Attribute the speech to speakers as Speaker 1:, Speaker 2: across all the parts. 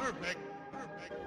Speaker 1: Perfect. Perfect.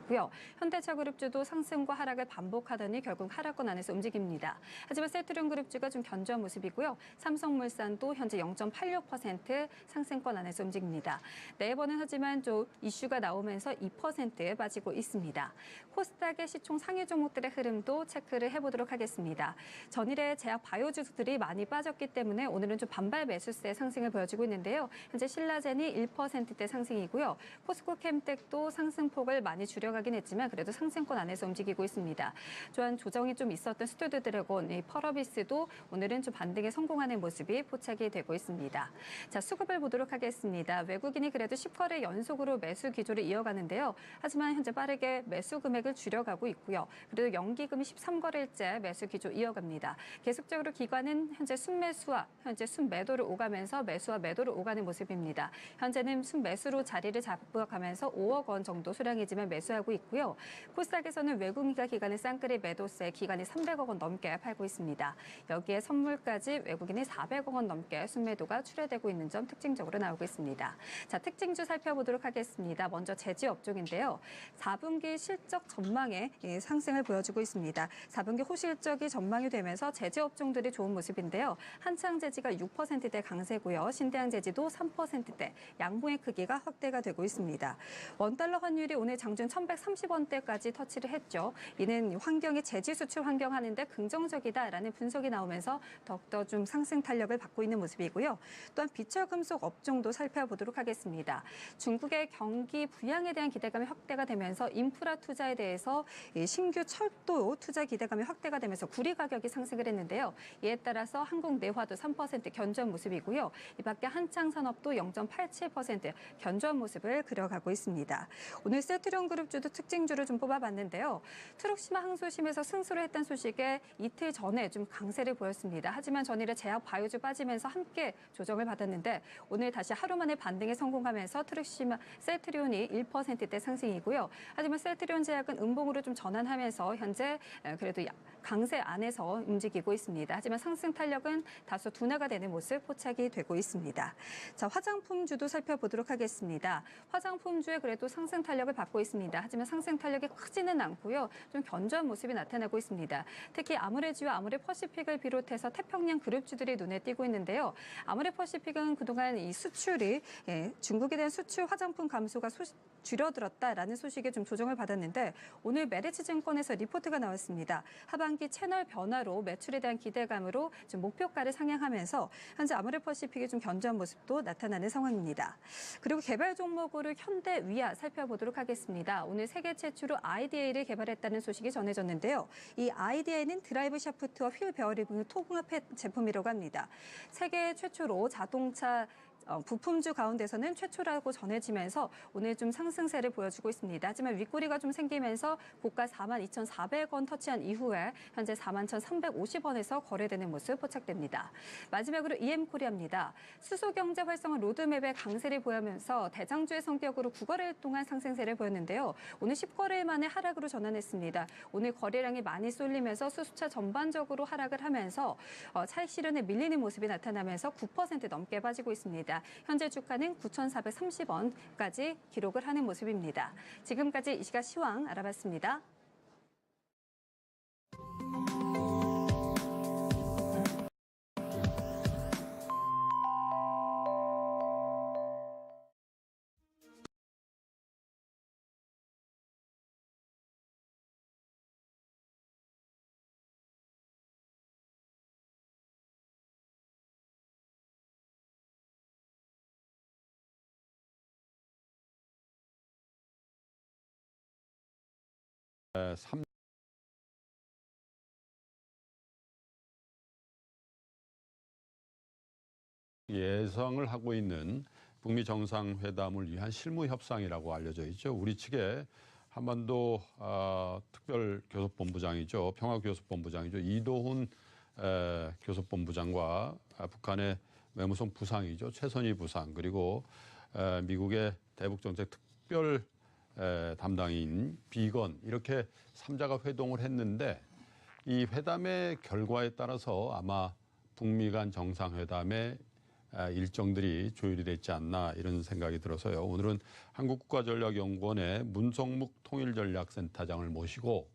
Speaker 1: 모습이고요. 현대차그룹주도 상승과 하락을 반복하더니 결국 하락권 안에서 움직입니다. 하지만 세트륨그룹주가 좀 견조한 모습이고요. 삼성물산도 현재 0.86% 상승권 안에서 움직입니다. 네이버는 하지만 좀 이슈가 나오면서 2% 빠지고 있습니다. 코스닥의 시총 상위 종목들의 흐름도 체크를 해보도록 하겠습니다. 전일에 제약 바이오주들이 많이 빠졌기 때문에 오늘은 좀 반발 매수세 상승을 보여주고 있는데요. 현재 신라젠이 1%대 상승이고요. 포스코캠텍도 상승폭을 많이 줄여가긴 했지만 그래도 상승권 안에서 움직이고 있습니다. 또한 조정이 좀 있었던 스튜드드래곤, 펄어비스도 오늘은 좀 반등에 성공하는 모습이 포착이 되고 있습니다. 자, 수급을 보도록 하겠습니다. 외국인이 그래도 10거래 연속으로 매수 기조를 이어가는데요. 하지만 현재 빠르게 매수 금액을 줄여가고 있고요. 그래도 연기금이 13거래일째 매수 기조 이어갑니다. 계속적으로 기관은 현재 순매수와 현재 순매도를 오가면서 매수와 매도를 오가는 모습입니다. 현재는 순매수로 자리를 잡아가면서 5억 원 정도 수량이지만 매수하고 있고요. 코스닥에서는 외국인과 기관의 쌍끌이 매도세 기관이 300억 원 넘게 팔고 있습니다. 여기에 선물까지 외국인이 400억 원 넘게 순매도가 출회되고 있는 점 특징적으로 나오고 있습니다. 자, 특징주 살펴보도록 하겠습니다. 먼저 제지업종인데요. 4분기 실적 전망에 상승을 보여주고 있습니다. 4분기 호실적이 전망이 되면서 제지업종들이 좋은 모습인데요. 한창제지가 6%대 강세고요. 신대항제지도 3%대, 양봉의 크기가 확대가 되고 있습니다. 원달러 환율이 오늘 장중 1,130원대까지 터치를 했죠. 이는 환경이 제지 수출 환경 하는데 긍정적이다라는 분석이 나오면서 더욱더 좀 상승 탄력을 받고 있는 모습이고요. 또한 비철금속 업종도 살펴보도록 하겠습니다. 중국의 경기 부양에 대한 기대감이 확대가 되면서 인프라 투자에 대해서 신규 철도 투자 기대감이 확대가 되면서 구리 가격이 상승을 했는데요. 이에 따라서 한국 내화도 3% 견조한 모습이고요. 이 밖에 한창산업도 0.87% 견조한 모습을 그려가고 있습니다. 오늘 세트륨그룹주도 특징주를 좀 뽑아봤는데요. 트룩시마 항소심에서 승소를 했던 소식에 이틀 전에 좀 강세를 보였습니다. 하지만 전일에 제약 바이오주 빠지면서 함께 조정을 받았는데 오늘 다시 하루 만에 반등에 성공하면서 트룩시마 셀트리온이 1%대 상승이고요. 하지만 셀트리온 제약은 음봉으로 좀 전환하면서 현재 그래도 강세 안에서 움직이고 있습니다. 하지만 상승 탄력은 다소 둔화가 되는 모습 포착이 되고 있습니다. 자, 화장품주도 살펴보도록 하겠습니다. 화장품주에 그래도 상승 탄력을 받고 있습니다. 하지만 상승 탄력이 크지는 않고요. 좀 견조한 모습이 나타나고 있습니다. 특히 아모레지와 아모레퍼시픽을 비롯해서 태평양 그룹주들이 눈에 띄고 있는데요. 아모레퍼시픽은 그동안 이 수출이 중국에 대한 수출 화장품 감소가 줄어들었다라는 소식에 좀 조정을 받았는데 오늘 메리츠증권에서 리포트가 나왔습니다. 하반기 채널 변화로 매출에 대한 기대감으로 좀 목표가를 상향하면서 현재 아모레퍼시픽이 좀 견조한 모습도 나타나는 상황입니다. 그리고 개발 종목으로 현대위아 살펴보도록 하겠습니다. 오늘 세계 최초로 IDA를 개발했다는 소식이 전해졌는데요. 이 IDA는 드라이브 샤프트와 휠 베어링을 통합 제품이라고 합니다. 세계 최초로 자동차 부품주 가운데서는 최초라고 전해지면서 오늘 좀 상승세를 보여주고 있습니다. 하지만 윗꼬리가 좀 생기면서 고가 42,400원 터치한 이후에 현재 41,350원에서 거래되는 모습 포착됩니다. 마지막으로 EM코리아입니다. 수소경제 활성화 로드맵에 강세를 보이면서 대장주의 성격으로 9거래일 동안 상승세를 보였는데요. 오늘 10거래일 만에 하락으로 전환했습니다. 오늘 거래량이 많이 쏠리면서 수소차 전반적으로 하락을 하면서 차익 실현에 밀리는 모습이 나타나면서 9% 넘게 빠지고 있습니다. 현재 주가는 9,430원까지 기록을 하는 모습입니다. 지금까지 이 시각 시황 알아봤습니다.
Speaker 2: 예상을 하고 있는 북미 정상회담을 위한 실무 협상이라고 알려져 있죠. 우리 측에 한반도 특별교섭본부장이죠. 평화교섭본부장이죠. 이도훈 교섭본부장과 북한의 외무성 부상이죠. 최선희 부상 그리고 미국의 대북정책 특별 담당인 비건 이렇게 3자가 회동을 했는데 이 회담의 결과에 따라서 아마 북미 간 정상회담의 일정들이 조율이 됐지 않나 이런 생각이 들어서요. 오늘은 한국국가전략연구원의 문성묵 통일전략센터장을 모시고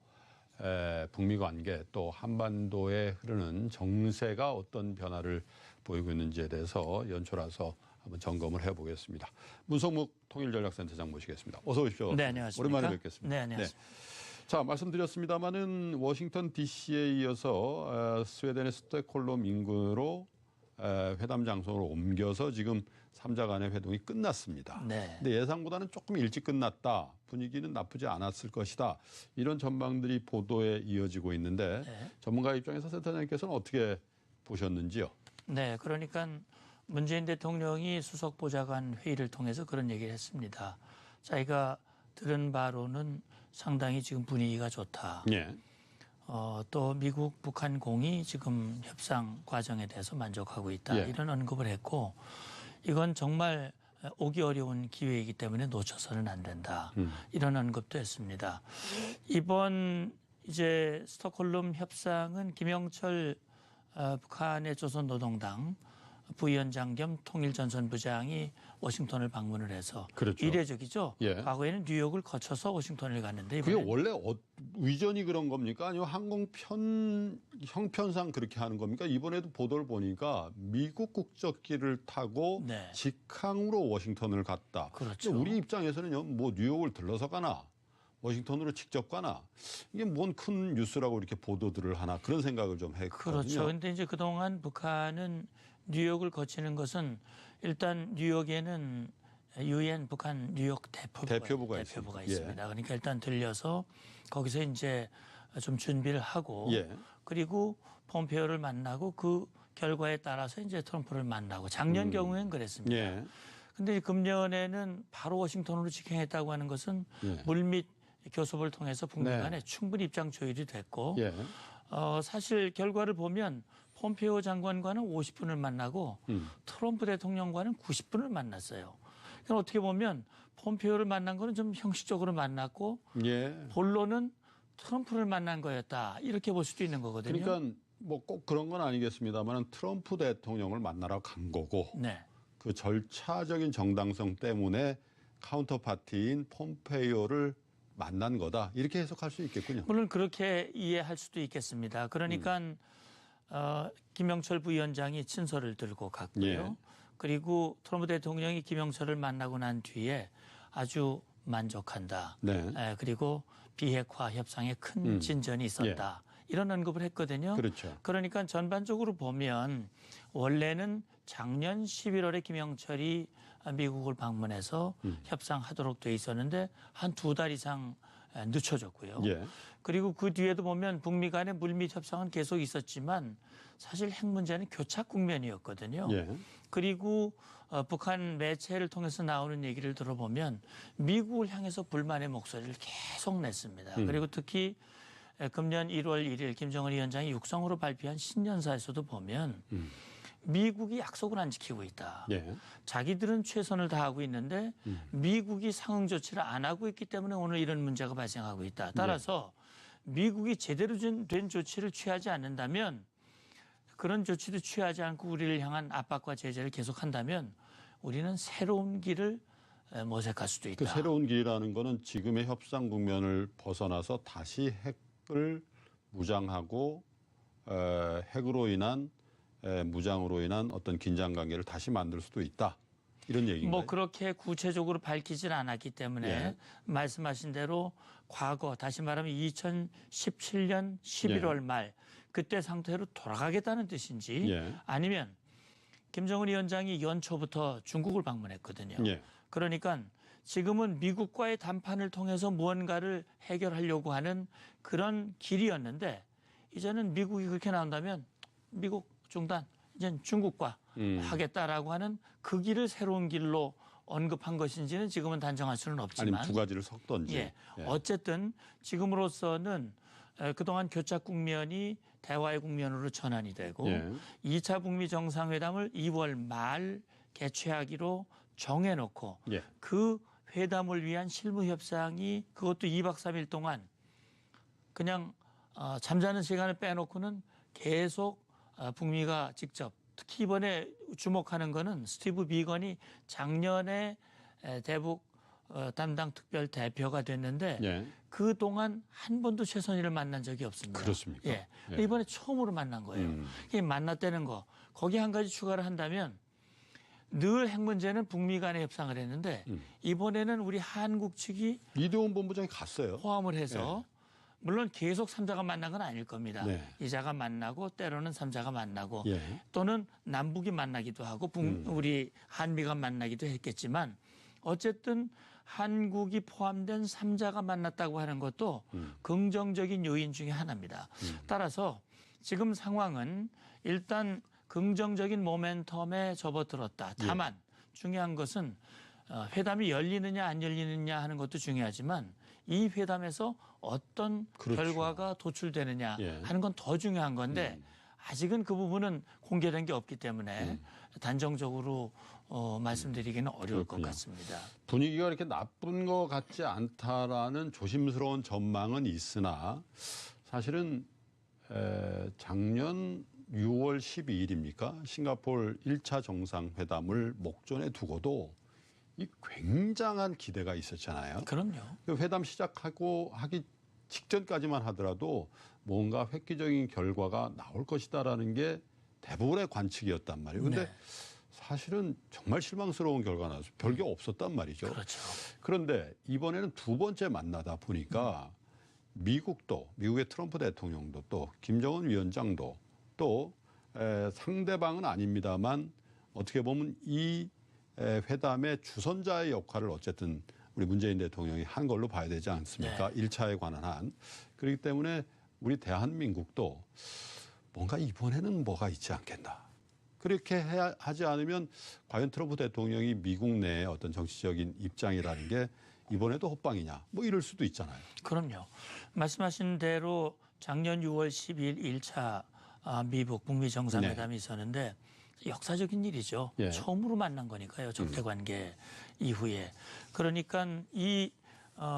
Speaker 2: 북미 관계 또 한반도에 흐르는 정세가 어떤 변화를 보이고 있는지에 대해서 연초라서 한번 점검을 해보겠습니다. 문성묵 통일전략센터장 모시겠습니다. 어서 오십시오.
Speaker 3: 네, 안녕하십니까.
Speaker 2: 오랜만에 뵙겠습니다.
Speaker 3: 네, 안녕하십니까.
Speaker 2: 자, 말씀드렸습니다마는 워싱턴 DC에 이어서 스웨덴의 스톡홀름 인근으로 회담 장소로 옮겨서 지금 3자 간의 회동이 끝났습니다.
Speaker 3: 네.
Speaker 2: 근데 예상보다는 조금 일찍 끝났다. 분위기는 나쁘지 않았을 것이다. 이런 전망들이 보도에 이어지고 있는데
Speaker 3: 네.
Speaker 2: 전문가 입장에서 센터장님께서는 어떻게 보셨는지요?
Speaker 3: 네, 그러니까 문재인 대통령이 수석 보좌관 회의를 통해서 그런 얘기를 했습니다. 자기가 들은 바로는 상당히 지금 분위기가 좋다.
Speaker 2: 예.
Speaker 3: 또 미국, 북한 공이 지금 협상 과정에 대해서 만족하고 있다.
Speaker 2: 예.
Speaker 3: 이런 언급을 했고 이건 정말 오기 어려운 기회이기 때문에 놓쳐서는 안 된다. 이런 언급도 했습니다. 이번 이제 스톡홀름 협상은 김영철 북한의 조선노동당 부위원장 겸 통일전선부장이 워싱턴을 방문을 해서
Speaker 2: 그렇죠.
Speaker 3: 이례적이죠.
Speaker 2: 예.
Speaker 3: 과거에는 뉴욕을 거쳐서 워싱턴을 갔는데
Speaker 2: 그게
Speaker 3: 이번엔
Speaker 2: 원래 위전이 그런 겁니까? 아니면 항공편 형편상 그렇게 하는 겁니까? 이번에도 보도를 보니까 미국 국적기를 타고
Speaker 3: 네.
Speaker 2: 직항으로 워싱턴을 갔다.
Speaker 3: 그렇죠.
Speaker 2: 근데 우리 입장에서는요, 뭐 뉴욕을 들러서 가나 워싱턴으로 직접 가나 이게 뭔 큰 뉴스라고 이렇게 보도들을 하나 그런 생각을 좀 했거든요.
Speaker 3: 그렇죠. 근데 이제 그동안 북한은 뉴욕을 거치는 것은 일단 뉴욕에는 유엔 북한 뉴욕 대표부가
Speaker 2: 있습니다.
Speaker 3: 있습니다. 그러니까 일단 들려서 거기서 이제 좀 준비를 하고
Speaker 2: 예.
Speaker 3: 그리고 폼페오를 만나고 그 결과에 따라서 이제 트럼프를 만나고 작년 경우엔 그랬습니다.
Speaker 2: 예.
Speaker 3: 근데 금년에는 바로 워싱턴으로 직행했다고 하는 것은
Speaker 2: 예.
Speaker 3: 물밑 교섭을 통해서 북미
Speaker 2: 네.
Speaker 3: 간에 충분히 입장 조율이 됐고
Speaker 2: 예.
Speaker 3: 사실 결과를 보면 폼페오 장관과는 50분을 만나고 트럼프 대통령과는 90분을 만났어요. 그러니까 어떻게 보면 폼페오를 만난 거는 좀 형식적으로 만났고
Speaker 2: 예.
Speaker 3: 본론은 트럼프를 만난 거였다. 이렇게 볼 수도 있는 거거든요.
Speaker 2: 그러니까 뭐 꼭 그런 건 아니겠습니다만 트럼프 대통령을 만나러 간 거고
Speaker 3: 네.
Speaker 2: 그 절차적인 정당성 때문에 카운터 파티인 폼페이오를 만난 거다. 이렇게 해석할 수 있겠군요.
Speaker 3: 물론 그렇게 이해할 수도 있겠습니다. 그러니까 김영철 부위원장이 친서를 들고 갔고요.
Speaker 2: 예.
Speaker 3: 그리고 트럼프 대통령이 김영철을 만나고 난 뒤에 아주 만족한다.
Speaker 2: 네.
Speaker 3: 그리고 비핵화 협상에 큰 진전이 있었다. 이런 언급을 했거든요.
Speaker 2: 그렇죠.
Speaker 3: 그러니까 전반적으로 보면 원래는 작년 11월에 김영철이 미국을 방문해서 협상하도록 돼 있었는데 한 2달 이상 늦춰졌고요.
Speaker 2: 예.
Speaker 3: 그리고 그 뒤에도 보면 북미 간의 물밑 협상은 계속 있었지만 사실 핵 문제는 교착 국면이었거든요.
Speaker 2: 예.
Speaker 3: 그리고 북한 매체를 통해서 나오는 얘기를 들어보면 미국을 향해서 불만의 목소리를 계속 냈습니다. 그리고 특히 금년 1월 1일 김정은 위원장이 육성으로 발표한 신년사에서도 보면 미국이 약속을 안 지키고 있다.
Speaker 2: 예.
Speaker 3: 자기들은 최선을 다하고 있는데 미국이 상응 조치를 안 하고 있기 때문에 오늘 이런 문제가 발생하고 있다. 따라서 미국이 제대로 된 조치를 취하지 않는다면 그런 조치도 취하지 않고 우리를 향한 압박과 제재를 계속한다면 우리는 새로운 길을 모색할 수도 있다.
Speaker 2: 그 새로운 길이라는 거는 지금의 협상 국면을 벗어나서 다시 핵을 무장하고 핵으로 인한 무장으로 인한 어떤 긴장 관계를 다시 만들 수도 있다. 이런 얘기인가요?
Speaker 3: 뭐 그렇게 구체적으로 밝히질 않았기 때문에
Speaker 2: 예.
Speaker 3: 말씀하신 대로 과거 다시 말하면 2017년 11월 말 그때 상태로 돌아가겠다는 뜻인지
Speaker 2: 예.
Speaker 3: 아니면 김정은 위원장이 연초부터 중국을 방문했거든요.
Speaker 2: 예.
Speaker 3: 그러니까 지금은 미국과의 담판을 통해서 무언가를 해결하려고 하는 그런 길이었는데 이제는 미국이 그렇게 나온다면 미국 중단, 이제 중국과 하겠다라고 하는 그 길을 새로운 길로 언급한 것인지는 지금은 단정할 수는 없지만
Speaker 2: 아니면 두 가지를 섞던지.
Speaker 3: 예. 어쨌든 지금으로서는 그동안 교착 국면이 대화의 국면으로 전환이 되고
Speaker 2: 예.
Speaker 3: 2차 북미 정상회담을 2월 말 개최하기로 정해놓고
Speaker 2: 예.
Speaker 3: 그 회담을 위한 실무 협상이 그것도 2박 3일 동안 그냥 잠자는 시간을 빼놓고는 계속 북미가 직접 특히 이번에 주목하는 거는 스티브 비건이 작년에 대북 담당 특별 대표가 됐는데
Speaker 2: 예.
Speaker 3: 그동안 한 번도 최선희를 만난 적이 없습니다.
Speaker 2: 그렇습니까?
Speaker 3: 예.
Speaker 2: 예.
Speaker 3: 이번에 처음으로 만난 거예요. 이 만났다는 거. 거기 한 가지 추가를 한다면 늘 핵 문제는 북미 간에 협상을 했는데 이번에는 우리 한국 측이
Speaker 2: 이대원 본부장이 갔어요.
Speaker 3: 포함을 해서 물론 계속 3자가 만난 건 아닐 겁니다.
Speaker 2: 네.
Speaker 3: 2자가 만나고 때로는 3자가 만나고
Speaker 2: 예.
Speaker 3: 또는 남북이 만나기도 하고 우리 한미가 만나기도 했겠지만 어쨌든 한국이 포함된 3자가 만났다고 하는 것도 긍정적인 요인 중에 하나입니다. 따라서 지금 상황은 일단 긍정적인 모멘텀에 접어들었다. 다만 중요한 것은 회담이 열리느냐 안 열리느냐 하는 것도 중요하지만 이 회담에서 어떤
Speaker 2: 그렇죠.
Speaker 3: 결과가 도출되느냐
Speaker 2: 예.
Speaker 3: 하는 건 더 중요한 건데 아직은 그 부분은 공개된 게 없기 때문에 단정적으로 말씀드리기는 어려울
Speaker 2: 그렇군요.
Speaker 3: 것 같습니다.
Speaker 2: 분위기가 이렇게 나쁜 것 같지 않다라는 조심스러운 전망은 있으나 사실은 작년 6월 12일입니까? 싱가포르 1차 정상회담을 목전에 두고도 이 굉장한 기대가 있었잖아요.
Speaker 3: 그럼요.
Speaker 2: 회담 시작하고 하기 직전까지만 하더라도 뭔가 획기적인 결과가 나올 것이다라는 게 대부분의 관측이었단 말이에요. 근데
Speaker 3: 네.
Speaker 2: 사실은 정말 실망스러운 결과가 나와서 별게 없었단 말이죠.
Speaker 3: 그렇죠.
Speaker 2: 그런데 이번에는 두 번째 만나다 보니까 미국의 트럼프 대통령도 또 김정은 위원장도 또 상대방은 아닙니다만 어떻게 보면 이 회담의 주선자의 역할을 어쨌든 우리 문재인 대통령이 한 걸로 봐야 되지 않습니까?
Speaker 3: 네.
Speaker 2: 1차에 관한 한. 그렇기 때문에 우리 대한민국도 뭔가 이번에는 뭐가 있지 않겠나. 그렇게 하지 않으면 과연 트럼프 대통령이 미국 내의 어떤 정치적인 입장이라는 게 이번에도 헛방이냐. 뭐 이럴 수도 있잖아요.
Speaker 3: 그럼요. 말씀하신 대로 작년 6월 10일 1차 미북 북미 정상회담이 있었는데 역사적인 일이죠.
Speaker 2: 예.
Speaker 3: 처음으로 만난 거니까요. 적대관계 이후에. 그러니까 이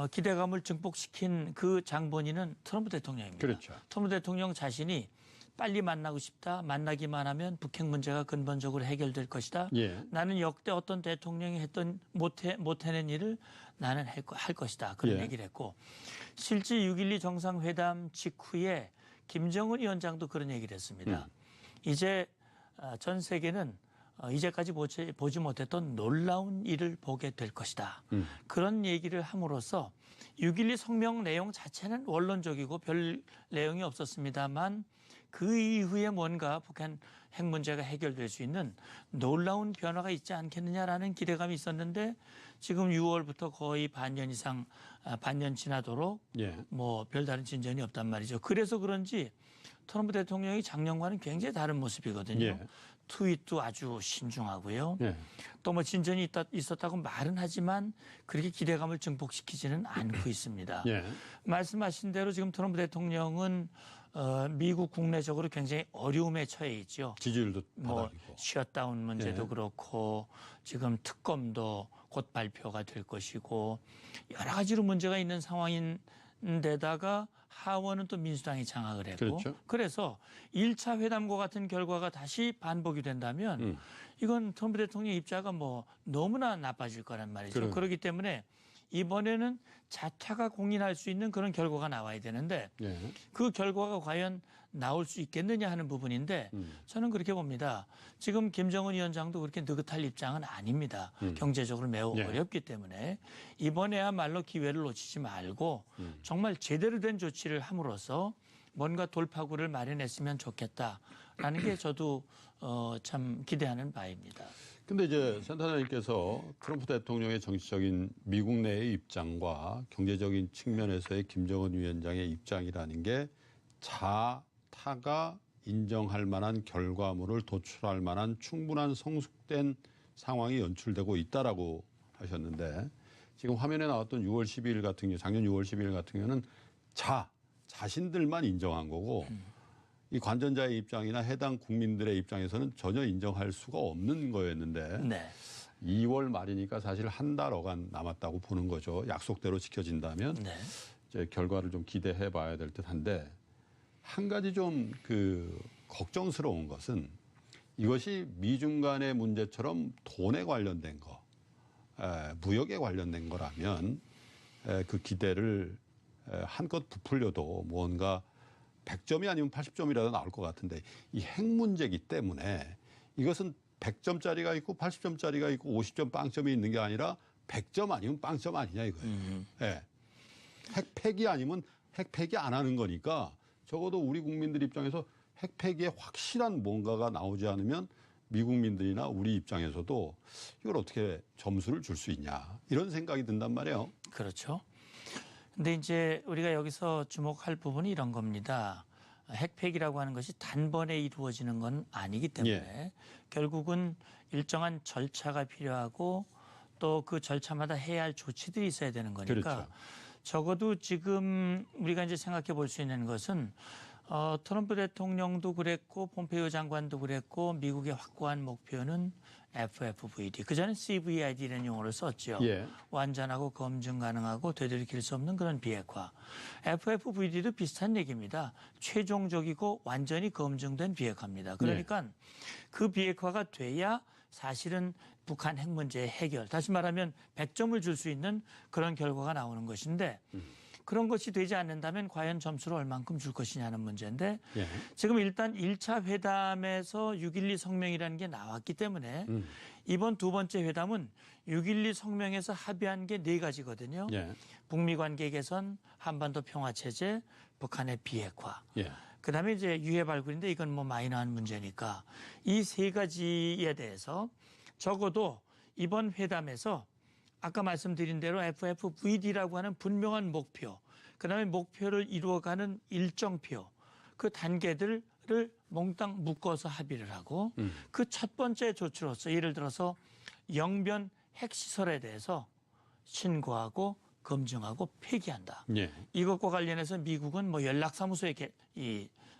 Speaker 3: 기대감을 증폭시킨 그 장본인은 트럼프 대통령입니다.
Speaker 2: 그렇죠.
Speaker 3: 트럼프 대통령 자신이 빨리 만나고 싶다. 만나기만 하면 북핵 문제가 근본적으로 해결될 것이다.
Speaker 2: 예.
Speaker 3: 나는 역대 어떤 대통령이 했던 못해낸 일을 나는 할 것이다. 그런
Speaker 2: 예.
Speaker 3: 얘기를 했고 실제 6.12 정상회담 직후에 김정은 위원장도 그런 얘기를 했습니다. 이제 전 세계는 이제까지 보지 못했던 놀라운 일을 보게 될 것이다. 그런 얘기를 함으로써 6.12 성명 내용 자체는 원론적이고 별 내용이 없었습니다만 그 이후에 뭔가 북한 핵 문제가 해결될 수 있는 놀라운 변화가 있지 않겠느냐라는 기대감이 있었는데 지금 6월부터 거의 반년 이상 반년 지나도록
Speaker 2: 예.
Speaker 3: 뭐 별다른 진전이 없단 말이죠. 그래서 그런지 트럼프 대통령이 작년과는 굉장히 다른 모습이거든요.
Speaker 2: 예.
Speaker 3: 트윗도 아주 신중하고요.
Speaker 2: 예.
Speaker 3: 또 뭐 진전이 있었다고 말은 하지만 그렇게 기대감을 증폭시키지는 않고 있습니다.
Speaker 2: 예.
Speaker 3: 말씀하신 대로 지금 트럼프 대통령은 미국 국내적으로 굉장히 어려움에 처해 있죠.
Speaker 2: 지지율도
Speaker 3: 뭐
Speaker 2: 바닥이고.
Speaker 3: 셧다운 문제도
Speaker 2: 예.
Speaker 3: 그렇고 지금 특검도 곧 발표가 될 것이고 여러 가지로 문제가 있는 상황인데다가 하원은 또 민주당이 장악을 했고
Speaker 2: 그렇죠.
Speaker 3: 그래서 1차 회담과 같은 결과가 다시 반복이 된다면 이건 트럼프 대통령 입자가 뭐 너무나 나빠질 거란 말이죠. 그렇기 때문에 이번에는 자타가 공인할 수 있는 그런 결과가 나와야 되는데
Speaker 2: 예.
Speaker 3: 그 결과가 과연 나올 수 있겠느냐 하는 부분인데 저는 그렇게 봅니다. 지금 김정은 위원장도 그렇게 느긋할 입장은 아닙니다. 경제적으로 매우
Speaker 2: 예.
Speaker 3: 어렵기 때문에 이번에야말로 기회를 놓치지 말고 정말 제대로 된 조치를 함으로써 뭔가 돌파구를 마련했으면 좋겠다라는 게 저도 참 기대하는 바입니다.
Speaker 2: 근데 이제 센터장님께서 트럼프 대통령의 정치적인 미국 내의 입장과 경제적인 측면에서의 김정은 위원장의 입장이라는 게 자타가 인정할 만한 결과물을 도출할 만한 충분한 성숙된 상황이 연출되고 있다라고 하셨는데 지금 화면에 나왔던 6월 12일 같은 경우, 작년 6월 12일 같은 경우는 자신들만 인정한 거고 이 관전자의 입장이나 해당 국민들의 입장에서는 전혀 인정할 수가 없는 거였는데
Speaker 3: 네.
Speaker 2: 2월 말이니까 사실 한 달 어간 남았다고 보는 거죠. 약속대로 지켜진다면
Speaker 3: 네.
Speaker 2: 이제 결과를 좀 기대해 봐야 될 듯한데 한 가지 좀 그 걱정스러운 것은 이것이 미중 간의 문제처럼 돈에 관련된 거, 무역에 관련된 거라면 그 기대를 한껏 부풀려도 뭔가 100점이 아니면 80점이라도 나올 것 같은데 이 핵 문제이기 때문에 이것은 100점짜리가 있고 80점짜리가 있고 50점 빵점이 있는 게 아니라 100점 아니면 빵점 아니냐 이거예요. 예. 핵폐기 아니면 핵폐기 안 하는 거니까 적어도 우리 국민들 입장에서 핵폐기에 확실한 뭔가가 나오지 않으면 미국민들이나 우리 입장에서도 이걸 어떻게 점수를 줄 수 있냐 이런 생각이 든단 말이에요.
Speaker 3: 그렇죠. 근데 이제 우리가 여기서 주목할 부분이 이런 겁니다. 핵폐기라고 하는 것이 단번에 이루어지는 건 아니기 때문에 결국은 일정한 절차가 필요하고 또 그 절차마다 해야 할 조치들이 있어야 되는 거니까
Speaker 2: 그렇죠.
Speaker 3: 적어도 지금 우리가 이제 생각해 볼 수 있는 것은 트럼프 대통령도 그랬고 폼페이오 장관도 그랬고 미국의 확고한 목표는 FFVD, 그전에 CVID라는 용어를 썼죠.
Speaker 2: 예.
Speaker 3: 완전하고 검증 가능하고 되돌이킬 수 없는 그런 비핵화. FFVD도 비슷한 얘기입니다. 최종적이고 완전히 검증된 비핵화입니다. 그러니까 그 비핵화가 돼야 사실은 북한 핵 문제의 해결, 다시 말하면 100점을 줄 수 있는 그런 결과가 나오는 것인데 그런 것이 되지 않는다면 과연 점수를 얼만큼 줄 것이냐는 문제인데 지금 일단 1차 회담에서 6.12 성명이라는 게 나왔기 때문에 이번 두 번째 회담은 6.12 성명에서 합의한 게 4가지거든요. 북미 관계 개선, 한반도 평화체제, 북한의 비핵화. 그다음에 이제 유해 발굴인데 이건 뭐 마이너한 문제니까 이 3가지에 대해서 적어도 이번 회담에서 아까 말씀드린 대로 FFVD라고 하는 분명한 목표, 그다음에 목표를 이루어가는 일정표, 그 단계들을 몽땅 묶어서 합의를 하고 그 첫 번째 조치로서 예를 들어서 영변 핵시설에 대해서 신고하고 검증하고 폐기한다. 이것과 관련해서 미국은 뭐 연락사무소에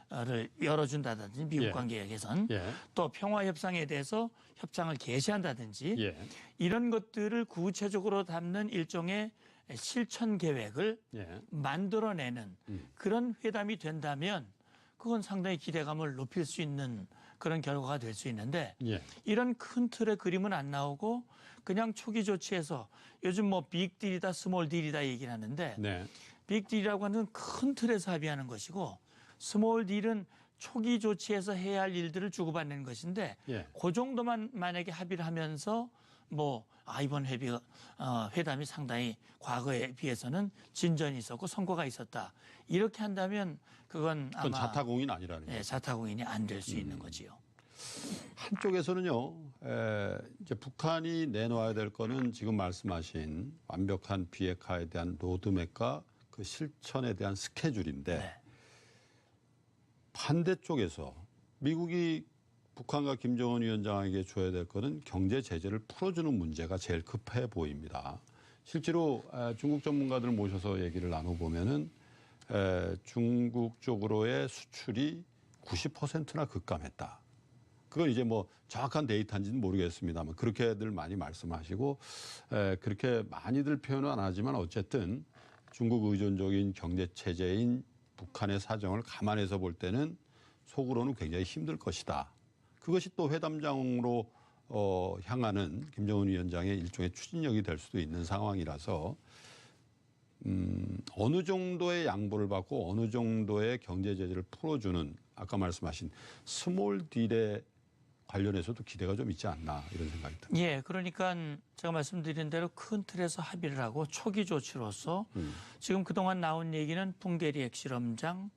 Speaker 3: 를 열어준다든지 미국 관계 개선, 또 평화협상에 대해서 협상을 개시한다든지 이런 것들을 구체적으로 담는 일종의 실천 계획을 만들어내는 그런 회담이 된다면 그건 상당히 기대감을 높일 수 있는 그런 결과가 될 수 있는데 이런 큰 틀의 그림은 안 나오고 그냥 초기 조치에서 요즘 뭐 빅딜이다 스몰 딜이다 얘기를 하는데 빅딜이라고 하는 큰 틀에서 합의하는 것이고 스몰 딜은 초기 조치에서 해야 할 일들을 주고받는 것인데 그 정도만 만약에 합의를 하면서 이번 회담이 상당히 과거에 비해서는 진전이 있었고 성과가 있었다. 이렇게 한다면 그건 아마
Speaker 2: 자타공인 아니라는 거죠.
Speaker 3: 자타공인이 안 될 수 있는 거지요.
Speaker 2: 한쪽에서는요, 이제 북한이 내놓아야 될 거는 지금 말씀하신 완벽한 비핵화에 대한 로드맵과 그 실천에 대한 스케줄인데 반대쪽에서 미국이 북한과 김정은 위원장에게 줘야 될 거는 경제 제재를 풀어주는 문제가 제일 급해 보입니다. 실제로 중국 전문가들 모셔서 얘기를 나눠보면은 중국 쪽으로의 수출이 90%나 급감했다. 그건 이제 뭐 정확한 데이터인지는 모르겠습니다만 그렇게들 많이 말씀하시고 그렇게 많이들 표현은 안 하지만 어쨌든 중국 의존적인 경제 체제인 북한의 사정을 감안해서 볼 때는 속으로는 굉장히 힘들 것이다. 그것이 또 회담장으로 향하는 김정은 위원장의 일종의 추진력이 될 수도 있는 상황이라서 어느 정도의 양보를 받고 어느 정도의 경제 제재를 풀어주는 아까 말씀하신 스몰 딜에 관련해서도 기대가 좀 있지 않나 이런 생각이 듭니다.
Speaker 3: 그러니까 제가 말씀드린 대로 큰 틀에서 합의를 하고 초기 조치로서 지금 그동안 나온 얘기는 풍계리 핵실험장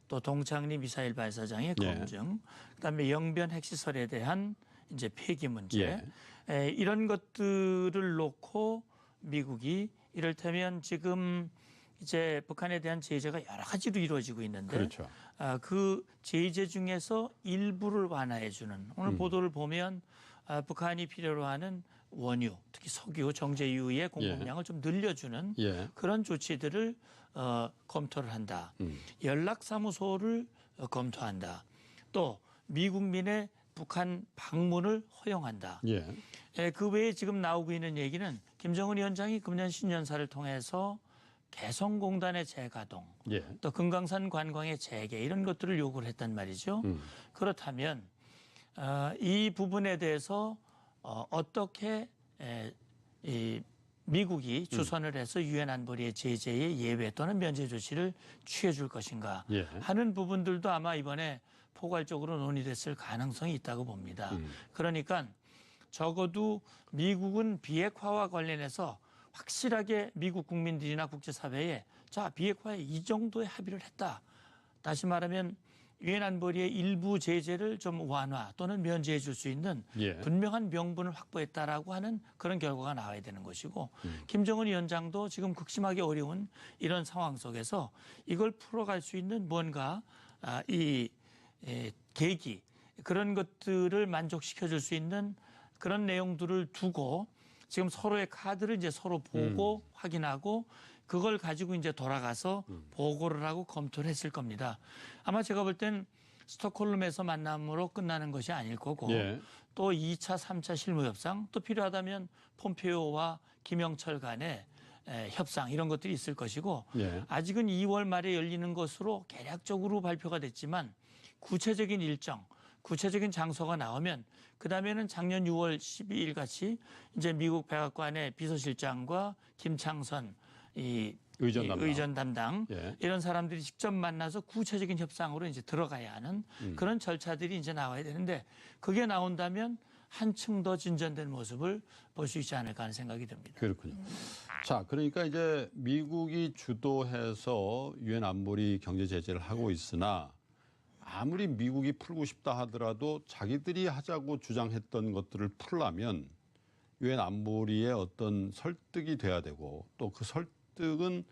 Speaker 3: 또 동창리 미사일 발사장의 검증, 그다음에 영변 핵시설에 대한 이제 폐기 문제 이런 것들을 놓고 미국이 이를테면 지금 이제 북한에 대한 제재가 여러 가지로 이루어지고 있는데 그 제재 중에서 일부를 완화해 주는 오늘 보도를 보면 북한이 필요로 하는 원유, 특히 석유, 정제유의 공급량을 좀 늘려주는 그런 조치들을 검토를 한다. 연락사무소를 검토한다. 또 미국민의 북한 방문을 허용한다. 그 외에 지금 나오고 있는 얘기는 김정은 위원장이 금년 신년사를 통해서 개성공단의 재가동, 또 금강산 관광의 재개 이런 것들을 요구를 했단 말이죠. 그렇다면 이 부분에 대해서 어떻게 이 미국이 주선을 해서 유엔 안보리의 제재의 예외 또는 면제 조치를 취해줄 것인가
Speaker 2: 예.
Speaker 3: 하는 부분들도 아마 이번에 포괄적으로 논의됐을 가능성이 있다고 봅니다. 그러니까 적어도 미국은 비핵화와 관련해서 확실하게 미국 국민들이나 국제사회에 자 비핵화에 이 정도의 합의를 했다. 다시 말하면 유엔 안보리의 일부 제재를 좀 완화 또는 면제해 줄 수 있는
Speaker 2: 예.
Speaker 3: 분명한 명분을 확보했다라고 하는 그런 결과가 나와야 되는 것이고 김정은 위원장도 지금 극심하게 어려운 이런 상황 속에서 이걸 풀어갈 수 있는 뭔가 계기 그런 것들을 만족시켜 줄 수 있는 그런 내용들을 두고 지금 서로의 카드를 이제 서로 보고 확인하고 그걸 가지고 이제 돌아가서 보고를 하고 검토를 했을 겁니다. 아마 제가 볼 땐 스톡홀름에서 만남으로 끝나는 것이 아닐 거고
Speaker 2: 예.
Speaker 3: 또 2차, 3차 실무 협상 또 필요하다면 폼페이오와 김영철 간의 협상 이런 것들이 있을 것이고
Speaker 2: 예.
Speaker 3: 아직은 2월 말에 열리는 것으로 개략적으로 발표가 됐지만 구체적인 일정, 구체적인 장소가 나오면 그다음에는 작년 6월 12일 같이 이제 미국 백악관의 비서실장과 김창선 의전 담당
Speaker 2: 예.
Speaker 3: 이런 사람들이 직접 만나서 구체적인 협상으로 이제 들어가야 하는 그런 절차들이 이제 나와야 되는데 그게 나온다면 한층 더 진전된 모습을 볼 수 있지 않을까 하는 생각이 듭니다.
Speaker 2: 그렇군요. 자, 그러니까 이제 미국이 주도해서 유엔 안보리 경제 제재를 하고 있으나 아무리 미국이 풀고 싶다 하더라도 자기들이 하자고 주장했던 것들을 풀려면 유엔 안보리의 어떤 설득이 돼야 되고 또 그 설득은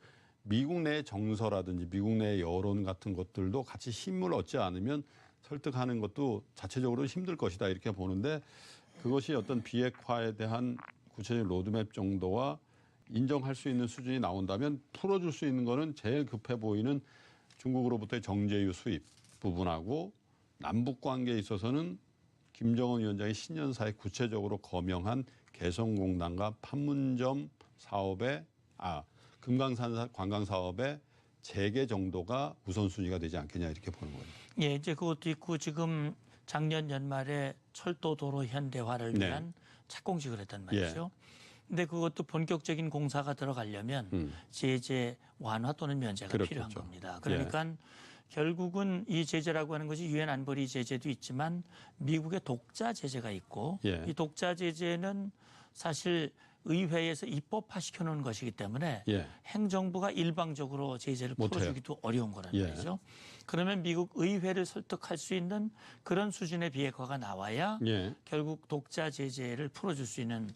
Speaker 2: 미국 내 정서라든지 미국 내 여론 같은 것들도 같이 힘을 얻지 않으면 설득하는 것도 자체적으로 힘들 것이다 이렇게 보는데 그것이 어떤 비핵화에 대한 구체적인 로드맵 정도와 인정할 수 있는 수준이 나온다면 풀어줄 수 있는 거는 제일 급해 보이는 중국으로부터의 정제유 수입 부분하고 남북 관계에 있어서는 김정은 위원장이 신년사에 구체적으로 거명한 개성공단과 판문점 사업의 금강산 관광 사업의 재개 정도가 우선순위가 되지 않겠냐 이렇게 보는 거예요.
Speaker 3: 예, 이제 그것도 있고 지금 작년 연말에 철도 도로 현대화를 위한 착공식을 했단 말이죠. 근데 그것도 본격적인 공사가 들어가려면 제재 완화 또는 면제가
Speaker 2: 그렇겠죠.
Speaker 3: 필요한 겁니다. 그러니까 결국은 이 제재라고 하는 것이 유엔 안보리 제재도 있지만 미국의 독자 제재가 있고 이 독자 제재는 사실 의회에서 입법화 시켜놓은 것이기 때문에 행정부가 일방적으로 제재를 풀어주기도 어려운 거란 말이죠. 그러면 미국 의회를 설득할 수 있는 그런 수준의 비핵화가 나와야 결국 독자 제재를 풀어줄 수 있는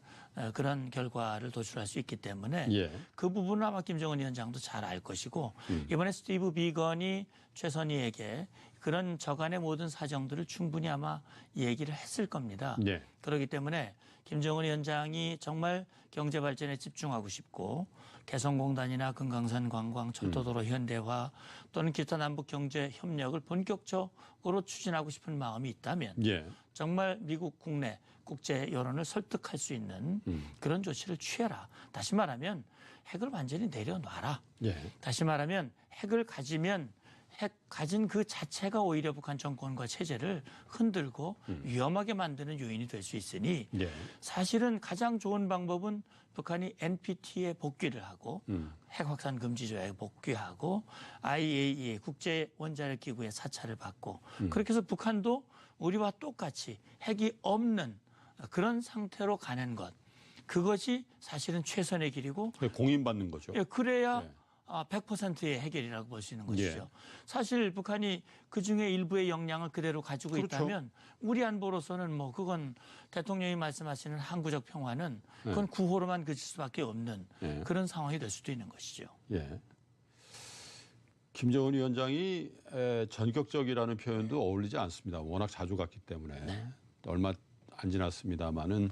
Speaker 3: 그런 결과를 도출할 수 있기 때문에 그 부분은 아마 김정은 위원장도 잘 알 것이고 이번에 스티브 비건이 최선희에게 그런 저간의 모든 사정들을 충분히 아마 얘기를 했을 겁니다. 그렇기 때문에 김정은 위원장이 정말 경제 발전에 집중하고 싶고 개성공단이나 금강산 관광, 철도도로 현대화 또는 기타 남북 경제 협력을 본격적으로 추진하고 싶은 마음이 있다면 정말 미국 국내 국제 여론을 설득할 수 있는 그런 조치를 취해라. 다시 말하면 핵을 완전히 내려놔라. 다시 말하면 핵을 가지면 핵 가진 그 자체가 오히려 북한 정권과 체제를 흔들고 위험하게 만드는 요인이 될 수 있으니 사실은 가장 좋은 방법은 북한이 NPT에 복귀를 하고 핵 확산 금지 조약에 복귀하고 IAEA 국제 원자력 기구의 사찰을 받고 그렇게 해서 북한도 우리와 똑같이 핵이 없는 그런 상태로 가는 것 그것이 사실은 최선의 길이고
Speaker 2: 공인받는 거죠.
Speaker 3: 그래야 100%의 해결이라고 볼 수 있는 것이죠. 사실 북한이 그중에 일부의 역량을 그대로 가지고 있다면 우리 안보로서는 뭐 그건 대통령이 말씀하시는 항구적 평화는 그건 구호로만 그칠 수밖에 없는 그런 상황이 될 수도 있는 것이죠.
Speaker 2: 김정은 위원장이 전격적이라는 표현도 어울리지 않습니다. 워낙 자주 갔기 때문에 얼마 안 지났습니다마는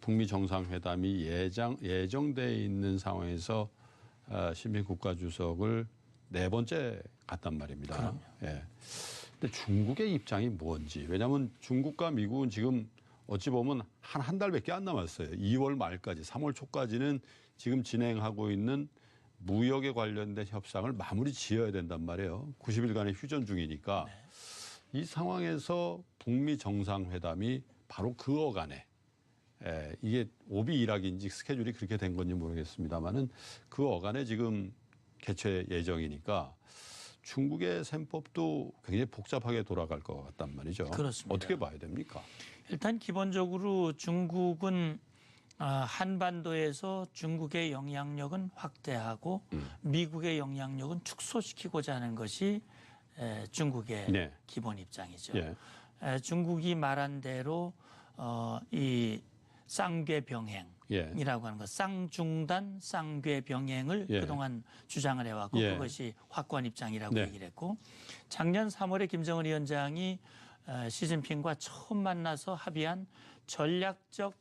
Speaker 2: 북미 정상회담이 예정돼 있는 상황에서 시진핑 국가주석을 4번째 갔단 말입니다. 근데 중국의 입장이 뭔지. 왜냐하면 중국과 미국은 지금 어찌 보면 한 달밖에 안 남았어요. 2월 말까지, 3월 초까지는 지금 진행하고 있는 무역에 관련된 협상을 마무리 지어야 된단 말이에요. 90일간의 휴전 중이니까. 이 상황에서 북미 정상회담이 바로 그 어간에 이게 오비 일학인지 스케줄이 그렇게 된 건지 모르겠습니다만은 그 어간에 지금 개최 예정이니까 중국의 셈법도 굉장히 복잡하게 돌아갈 것 같단 말이죠.
Speaker 3: 그렇습니다.
Speaker 2: 어떻게 봐야 됩니까?
Speaker 3: 일단 기본적으로 중국은 한반도에서 중국의 영향력은 확대하고 미국의 영향력은 축소시키고자 하는 것이 중국의
Speaker 2: 네.
Speaker 3: 기본 입장이죠.
Speaker 2: 예.
Speaker 3: 중국이 말한 대로 이 쌍궤 병행이라고 하는 것, 쌍중단 쌍궤 병행을
Speaker 2: 예.
Speaker 3: 그동안 주장을 해왔고
Speaker 2: 예.
Speaker 3: 그것이 확고한 입장이라고
Speaker 2: 네.
Speaker 3: 얘기를 했고 작년 3월에 김정은 위원장이 시진핑과 처음 만나서 합의한 전략적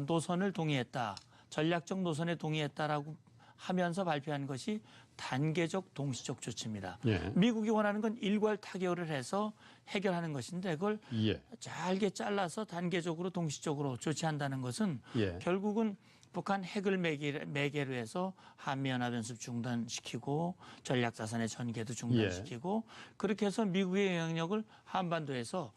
Speaker 3: 노선을 동의했다. 전략적 노선에 동의했다라고 하면서 발표한 것이 단계적 동시적 조치입니다.
Speaker 2: 예.
Speaker 3: 미국이 원하는 건 일괄 타결을 해서 해결하는 것인데 그걸
Speaker 2: 예.
Speaker 3: 잘게 잘라서 단계적으로 동시적으로 조치한다는 것은
Speaker 2: 예.
Speaker 3: 결국은 북한 핵을 매개로 해서 한미연합연습 중단시키고 전략자산의 전개도 중단시키고 그렇게 해서 미국의 영향력을 한반도에서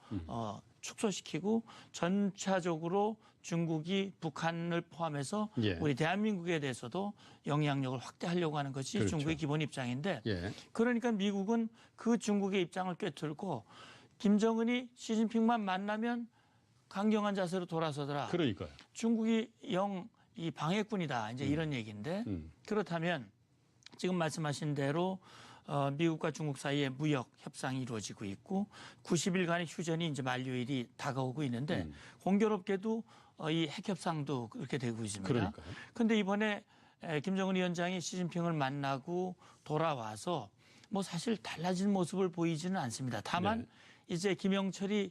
Speaker 3: 축소시키고 전차적으로 중국이 북한을 포함해서
Speaker 2: 예.
Speaker 3: 우리 대한민국에 대해서도 영향력을 확대하려고 하는 것이
Speaker 2: 그렇죠.
Speaker 3: 중국의 기본 입장인데
Speaker 2: 예.
Speaker 3: 그러니까 미국은 그 중국의 입장을 꿰뚫고 김정은이 시진핑만 만나면 강경한 자세로 돌아서더라.
Speaker 2: 그러니까요.
Speaker 3: 중국이 이 방해꾼이다. 이제 이런 얘기인데 그렇다면 지금 말씀하신 대로 미국과 중국 사이에 무역 협상이 이루어지고 있고 90일간의 휴전이 이제 만료일이 다가오고 있는데 공교롭게도 이 핵 협상도 그렇게 되고 있습니다.
Speaker 2: 그러니까요.
Speaker 3: 그런데 이번에 김정은 위원장이 시진핑을 만나고 돌아와서 뭐 사실 달라진 모습을 보이지는 않습니다. 다만
Speaker 2: 네.
Speaker 3: 이제 김영철이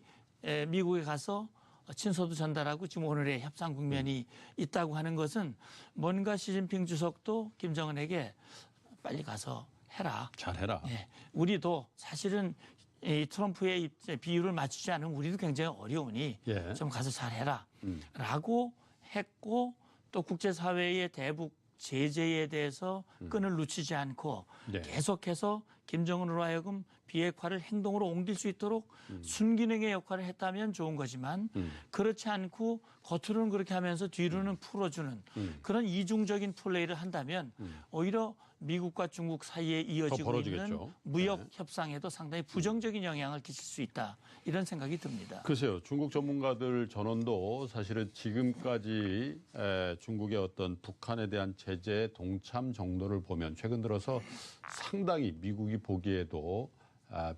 Speaker 3: 미국에 가서 친서도 전달하고 지금 오늘의 협상 국면이 있다고 하는 것은 뭔가 시진핑 주석도 김정은에게 빨리 가서 해라.
Speaker 2: 잘해라.
Speaker 3: 예, 우리도 사실은 이 트럼프의 비율을 맞추지 않으면 우리도 굉장히 어려우니
Speaker 2: 예.
Speaker 3: 좀 가서 잘해라. 라고 했고 또 국제사회의 대북 제재에 대해서 끈을 놓치지 않고
Speaker 2: 네.
Speaker 3: 계속해서 김정은으로 하여금 비핵화를 행동으로 옮길 수 있도록 순기능의 역할을 했다면 좋은 거지만 그렇지 않고 겉으로는 그렇게 하면서 뒤로는 풀어주는 그런 이중적인 플레이를 한다면 오히려 미국과 중국 사이에 이어지고
Speaker 2: 벌어지겠죠.
Speaker 3: 있는 무역 협상에도 상당히 부정적인 영향을 끼칠 수 있다. 이런 생각이 듭니다.
Speaker 2: 글쎄요. 중국 전문가들 전원도 사실은 지금까지 중국의 어떤 북한에 대한 제재 동참 정도를 보면 최근 들어서 상당히 미국이 보기에도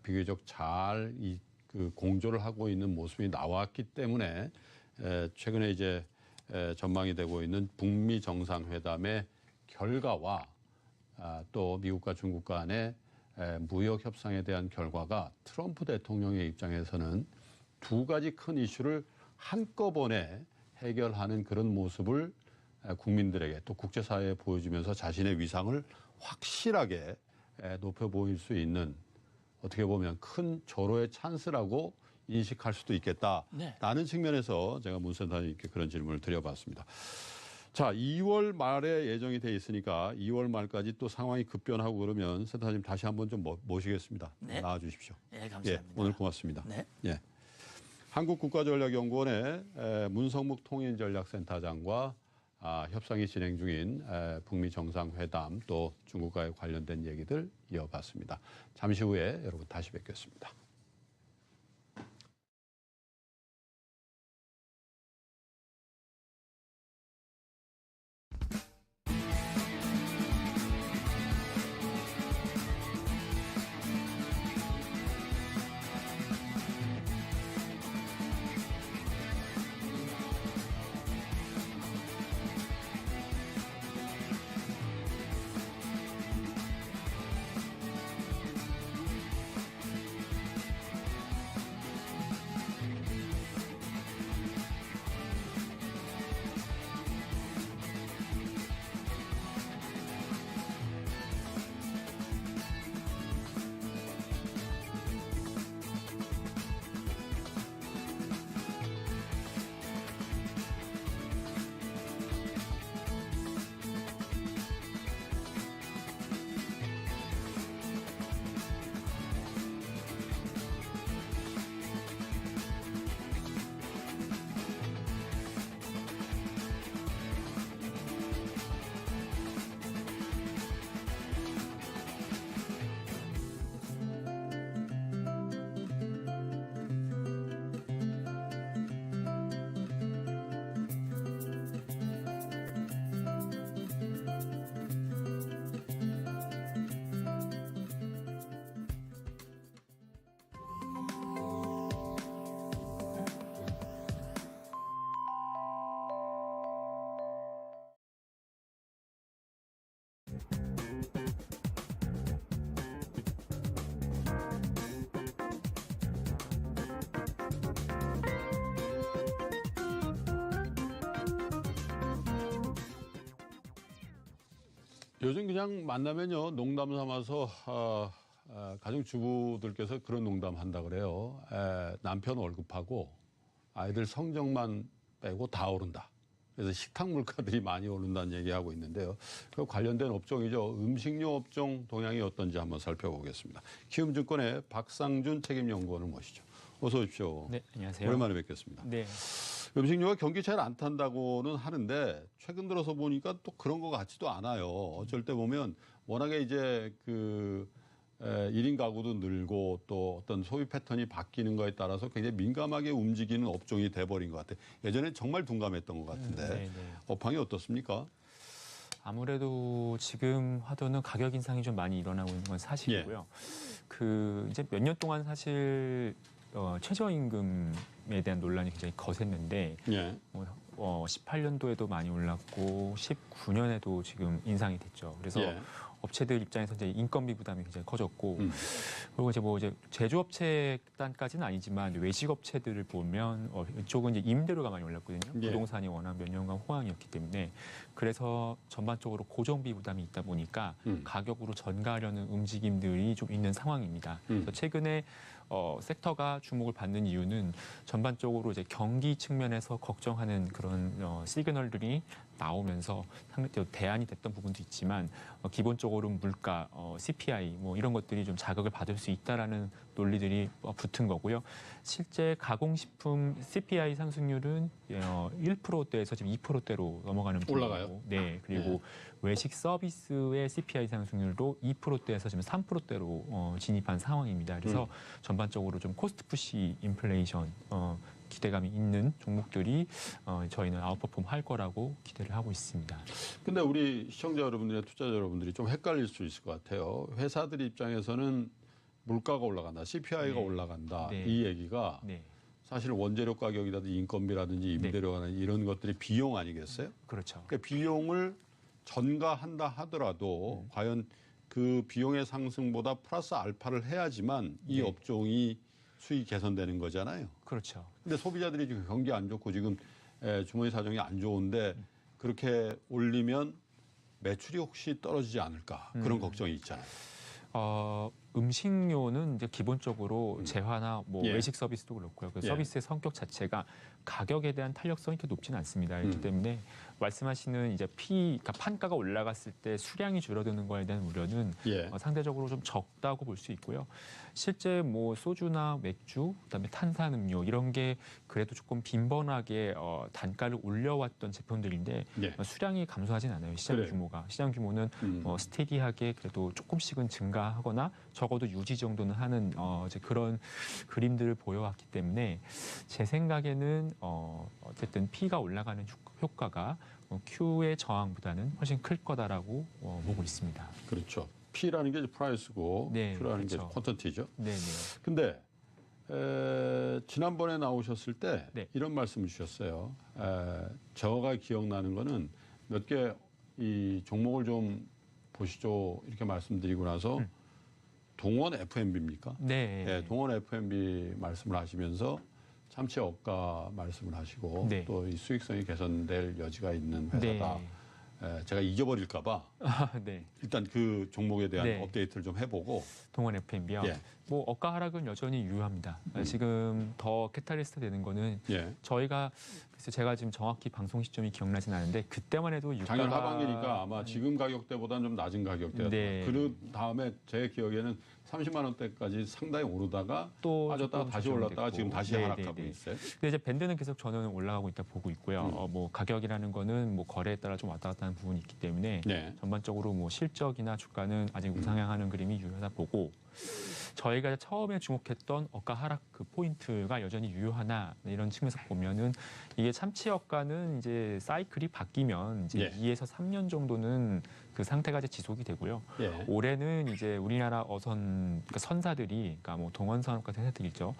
Speaker 2: 비교적 잘 그 공조를 하고 있는 모습이 나왔기 때문에 최근에 이제 전망이 되고 있는 북미 정상회담의 결과와 또 미국과 중국 간의 무역 협상에 대한 결과가 트럼프 대통령의 입장에서는 두 가지 큰 이슈를 한꺼번에 해결하는 그런 모습을 국민들에게 또 국제사회에 보여주면서 자신의 위상을 확실하게 높여 보일 수 있는 어떻게 보면 큰 절호의 찬스라고 인식할 수도 있겠다라는
Speaker 3: 네.
Speaker 2: 측면에서 제가 문 센터장님께 그런 질문을 드려봤습니다. 자, 2월 말에 예정이 돼 있으니까 2월 말까지 또 상황이 급변하고 그러면 센터장님 다시 한번 좀 모시겠습니다.
Speaker 3: 네.
Speaker 2: 나와 주십시오.
Speaker 3: 네, 감사합니다.
Speaker 2: 오늘 고맙습니다.
Speaker 3: 네.
Speaker 2: 예. 한국국가전략연구원의 문성묵 통일전략센터장과 협상이 진행 중인 북미 정상회담 또 중국과의 관련된 얘기들 이어봤습니다. 잠시 후에 여러분 다시 뵙겠습니다. 요즘 그냥 만나면요 농담 삼아서 가정주부들께서 그런 농담 한다 그래요. 남편 월급하고 아이들 성적만 빼고 다 오른다. 그래서 식탁 물가들이 많이 오른다는 얘기하고 있는데요. 그 관련된 업종이죠. 음식료 업종 동향이 어떤지 한번 살펴보겠습니다. 키움증권의 박상준 책임연구원을 모시죠. 어서 오십시오.
Speaker 4: 네, 안녕하세요.
Speaker 2: 오랜만에 뵙겠습니다.
Speaker 4: 네,
Speaker 2: 음식료가 경기 잘 안 탄다고는 하는데 최근 들어서 보니까 또 그런 것 같지도 않아요. 어쩔 때 보면 워낙에 이제 그 1인 가구도 늘고 또 어떤 소비 패턴이 바뀌는 거에 따라서 굉장히 민감하게 움직이는 업종이 돼버린 것 같아요. 예전에 정말 둔감했던 것 같은데
Speaker 4: 네.
Speaker 2: 업황이 어떻습니까?
Speaker 4: 아무래도 지금 화두는 가격 인상이 좀 많이 일어나고 있는 건 사실이고요. 그 이제 몇 년 동안 사실 최저임금에 대한 논란이 굉장히 거셌는데
Speaker 2: 예.
Speaker 4: 18년도에도 많이 올랐고 19년에도 지금 인상이 됐죠. 그래서
Speaker 2: 예.
Speaker 4: 업체들 입장에서 이제 인건비 부담이 굉장히 커졌고 그리고 이제 제조업체 단까지는 아니지만 외식업체들을 보면 이쪽은 이제 임대료가 많이 올랐거든요.
Speaker 2: 예.
Speaker 4: 부동산이 워낙 몇 년간 호황이었기 때문에 그래서 전반적으로 고정비 부담이 있다 보니까 가격으로 전가하려는 움직임들이 좀 있는 상황입니다. 그래서 최근에 섹터가 주목을 받는 이유는 전반적으로 이제 경기 측면에서 걱정하는 그런 시그널들이 나오면서 상대적으로 대안이 됐던 부분도 있지만 기본적으로 물가, CPI 뭐 이런 것들이 좀 자극을 받을 수 있다라는 논리들이 붙은 거고요. 실제 가공식품 CPI 상승률은 1%대에서 지금 2%대로 넘어가는
Speaker 2: 올라가요?
Speaker 4: 네, 그리고 외식 서비스의 CPI 상승률도 2%대에서 지금 3%대로 진입한 상황입니다. 그래서 전반적으로 좀 코스트 푸시 인플레이션 기대감이 있는 종목들이 저희는 아웃퍼폼 할 거라고 기대를 하고 있습니다.
Speaker 2: 근데 우리 시청자 여러분들이나 투자자 여러분들이 좀 헷갈릴 수 있을 것 같아요. 회사들 입장에서는 물가가 올라간다, CPI가
Speaker 4: 네.
Speaker 2: 올라간다
Speaker 4: 네.
Speaker 2: 이 얘기가
Speaker 4: 네,
Speaker 2: 사실 원재료 가격이라든지 인건비라든지 임대료나 이런 것들이 비용 아니겠어요?
Speaker 4: 그렇죠.
Speaker 2: 그러니까 비용을 전가한다 하더라도 과연 그 비용의 상승보다 플러스 알파를 해야지만 이
Speaker 4: 네.
Speaker 2: 업종이 수익이 개선되는 거잖아요.
Speaker 4: 그렇죠.
Speaker 2: 근데 소비자들이 지금 경기 안 좋고 지금 주머니 사정이 안 좋은데 그렇게 올리면 매출이 혹시 떨어지지 않을까 그런 걱정이 있잖아요.
Speaker 4: 음식료는 이제 기본적으로 재화나 뭐
Speaker 2: 예.
Speaker 4: 외식 서비스도 그렇고요. 그
Speaker 2: 예.
Speaker 4: 서비스의 성격 자체가 가격에 대한 탄력성이 그렇게 높지는 않습니다. 그렇기 때문에 말씀하시는 이제 그러니까 판가가 올라갔을 때 수량이 줄어드는 거에 대한 우려는
Speaker 2: 예.
Speaker 4: 상대적으로 좀 적다고 볼 수 있고요. 실제 뭐 소주나 맥주, 그다음에 탄산음료 이런 게 그래도 조금 빈번하게 단가를 올려왔던 제품들인데
Speaker 2: 예.
Speaker 4: 수량이 감소하진 않아요. 시장
Speaker 2: 그래요.
Speaker 4: 규모가. 시장 규모는 스테디하게 그래도 조금씩은 증가하거나 적어도 유지 정도는 하는 이제 그런 그림들을 보여왔기 때문에 제 생각에는 어쨌든 P가 올라가는 효과가 Q의 저항보다는 훨씬 클 거다라고 보고 있습니다.
Speaker 2: 그렇죠. P라는 게 프라이스고
Speaker 4: 네,
Speaker 2: Q라는 게
Speaker 4: 그렇죠.
Speaker 2: 퀀터티죠.
Speaker 4: 네네.
Speaker 2: 근데 지난번에 나오셨을 때
Speaker 4: 네.
Speaker 2: 이런 말씀을 주셨어요. 저가 기억나는 거는 몇 개 이 종목을 좀 보시죠 이렇게 말씀드리고 나서 동원 F&B입니까?
Speaker 4: 네.
Speaker 2: 예, 동원 F&B 말씀을 하시면서 참치 업가 말씀을 하시고
Speaker 4: 네.
Speaker 2: 또 이 수익성이 개선될 여지가 있는 회사다.
Speaker 4: 네.
Speaker 2: 제가 잊어버릴까 봐
Speaker 4: 네.
Speaker 2: 일단 그 종목에 대한
Speaker 4: 네.
Speaker 2: 업데이트를 좀 해보고
Speaker 4: 동원 F&B요.
Speaker 2: 예.
Speaker 4: 뭐 억가 하락은 여전히 유효합니다. 지금 더 캐탈리스트 되는 거는
Speaker 2: 예.
Speaker 4: 저희가 그래서 제가 지금 정확히 방송 시점이 기억나진 않는데 그때만 해도 유가가
Speaker 2: 작년 하반기니까 아마 지금 가격대보다는 좀 낮은 가격대였던
Speaker 4: 네.
Speaker 2: 그 다음에 제 기억에는 30만 원대까지 상당히 오르다가
Speaker 4: 또
Speaker 2: 빠졌다가
Speaker 4: 조금
Speaker 2: 다시 올랐다가
Speaker 4: 조정됐고.
Speaker 2: 지금 다시
Speaker 4: 네,
Speaker 2: 하락하고
Speaker 4: 네, 네.
Speaker 2: 있어요.
Speaker 4: 근데 이제 밴드는 계속 저는 올라가고 있다 보고 있고요. 뭐 가격이라는 거는 뭐 거래에 따라 좀 왔다 갔다 하는 부분이 있기 때문에
Speaker 2: 네.
Speaker 4: 전반적으로 뭐 실적이나 주가는 아직 우상향하는 그림이 유효하다 보고 저희가 처음에 주목했던 억가 하락 그 포인트가 여전히 유효하나 이런 측면에서 보면은 이게 참치 억가는 이제 사이클이 바뀌면 이제
Speaker 2: 예.
Speaker 4: 2에서 3년 정도는 그 상태가 이제 지속이 되고요.
Speaker 2: 예.
Speaker 4: 올해는 이제 우리나라 어선 그러니까 선사들이 그러니까 뭐 동원산업 같은 회사들 있죠.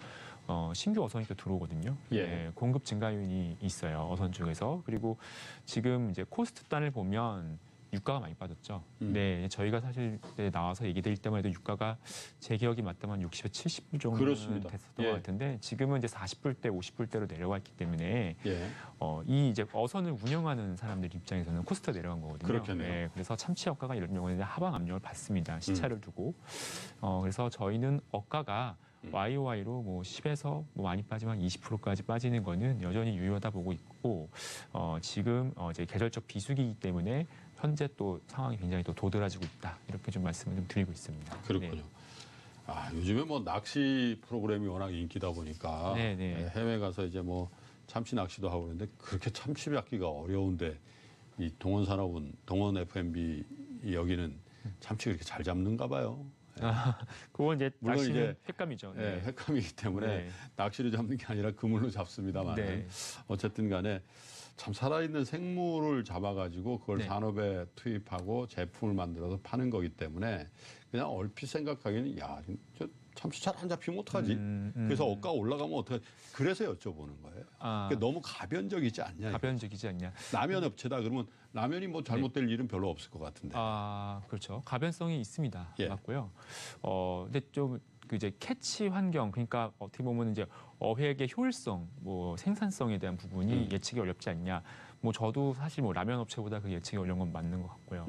Speaker 4: 신규 어선이 또 들어오거든요.
Speaker 2: 예.
Speaker 4: 공급 증가 요인이 있어요. 어선 쪽에서. 그리고 지금 이제 코스트 단을 보면 유가가 많이 빠졌죠. 네, 저희가 사실 나와서 얘기 드릴 때만 해도 유가가 제 기억이 맞다면 60에서 70불 정도는
Speaker 2: 그렇습니다.
Speaker 4: 됐었던
Speaker 2: 예.
Speaker 4: 것 같은데 지금은 이제 40불대, 50불대로 내려와 있기 때문에
Speaker 2: 예.
Speaker 4: 이 이제 어선을 운영하는 사람들 입장에서는 코스트가 내려간 거거든요.
Speaker 2: 그렇겠네요.
Speaker 4: 네, 그래서 참치 어가가 이런 경우에는 하방 압력을 받습니다. 시차를 두고. 그래서 저희는 어가가 YOY로 뭐 10에서 뭐 많이 빠지면 20%까지 빠지는 거는 여전히 유효하다 보고 있고 지금 이제 계절적 비수기이기 때문에 현재 또 상황이 굉장히 또 도드라지고 있다 이렇게 좀 말씀을 좀 드리고 있습니다.
Speaker 2: 그렇군요.
Speaker 4: 네.
Speaker 2: 요즘에 뭐 낚시 프로그램이 워낙 인기다 보니까
Speaker 4: 네, 네.
Speaker 2: 해외 가서 이제 뭐 참치 낚시도 하고 그러는데 그렇게 참치 잡기가 어려운데 이 동원 F&B 여기는 참치 그렇게 잘 잡는가 봐요.
Speaker 4: 그건 이제
Speaker 2: 물론
Speaker 4: 낚시는
Speaker 2: 이제
Speaker 4: 횟감이죠.
Speaker 2: 네, 횟감이기 때문에
Speaker 4: 네.
Speaker 2: 낚시로 잡는 게 아니라 그물로 잡습니다만
Speaker 4: 네.
Speaker 2: 어쨌든 간에 참 살아있는 생물을 잡아가지고 그걸
Speaker 4: 네.
Speaker 2: 산업에 투입하고 제품을 만들어서 파는 거기 때문에 그냥 얼핏 생각하기에는 야, 저 참치 잘 안 잡히면 어떡하지? 그래서 어가 올라가면 어떡하지? 그래서 여쭤보는 거예요. 그러니까 너무 가변적이지 않냐?
Speaker 4: 가변적이지 않냐.
Speaker 2: 라면 업체다 그러면 라면이 뭐 잘못될 일은 별로 없을 것 같은데.
Speaker 4: 그렇죠. 가변성이 있습니다.
Speaker 2: 예.
Speaker 4: 맞고요. 근데 좀 그 이제 캐치 환경, 그러니까 어떻게 보면 이제 어획의 효율성, 뭐 생산성에 대한 부분이 예측이 어렵지 않냐. 뭐 저도 사실 뭐 라면 업체보다 그 예측이 어려운 건 맞는 것 같고요.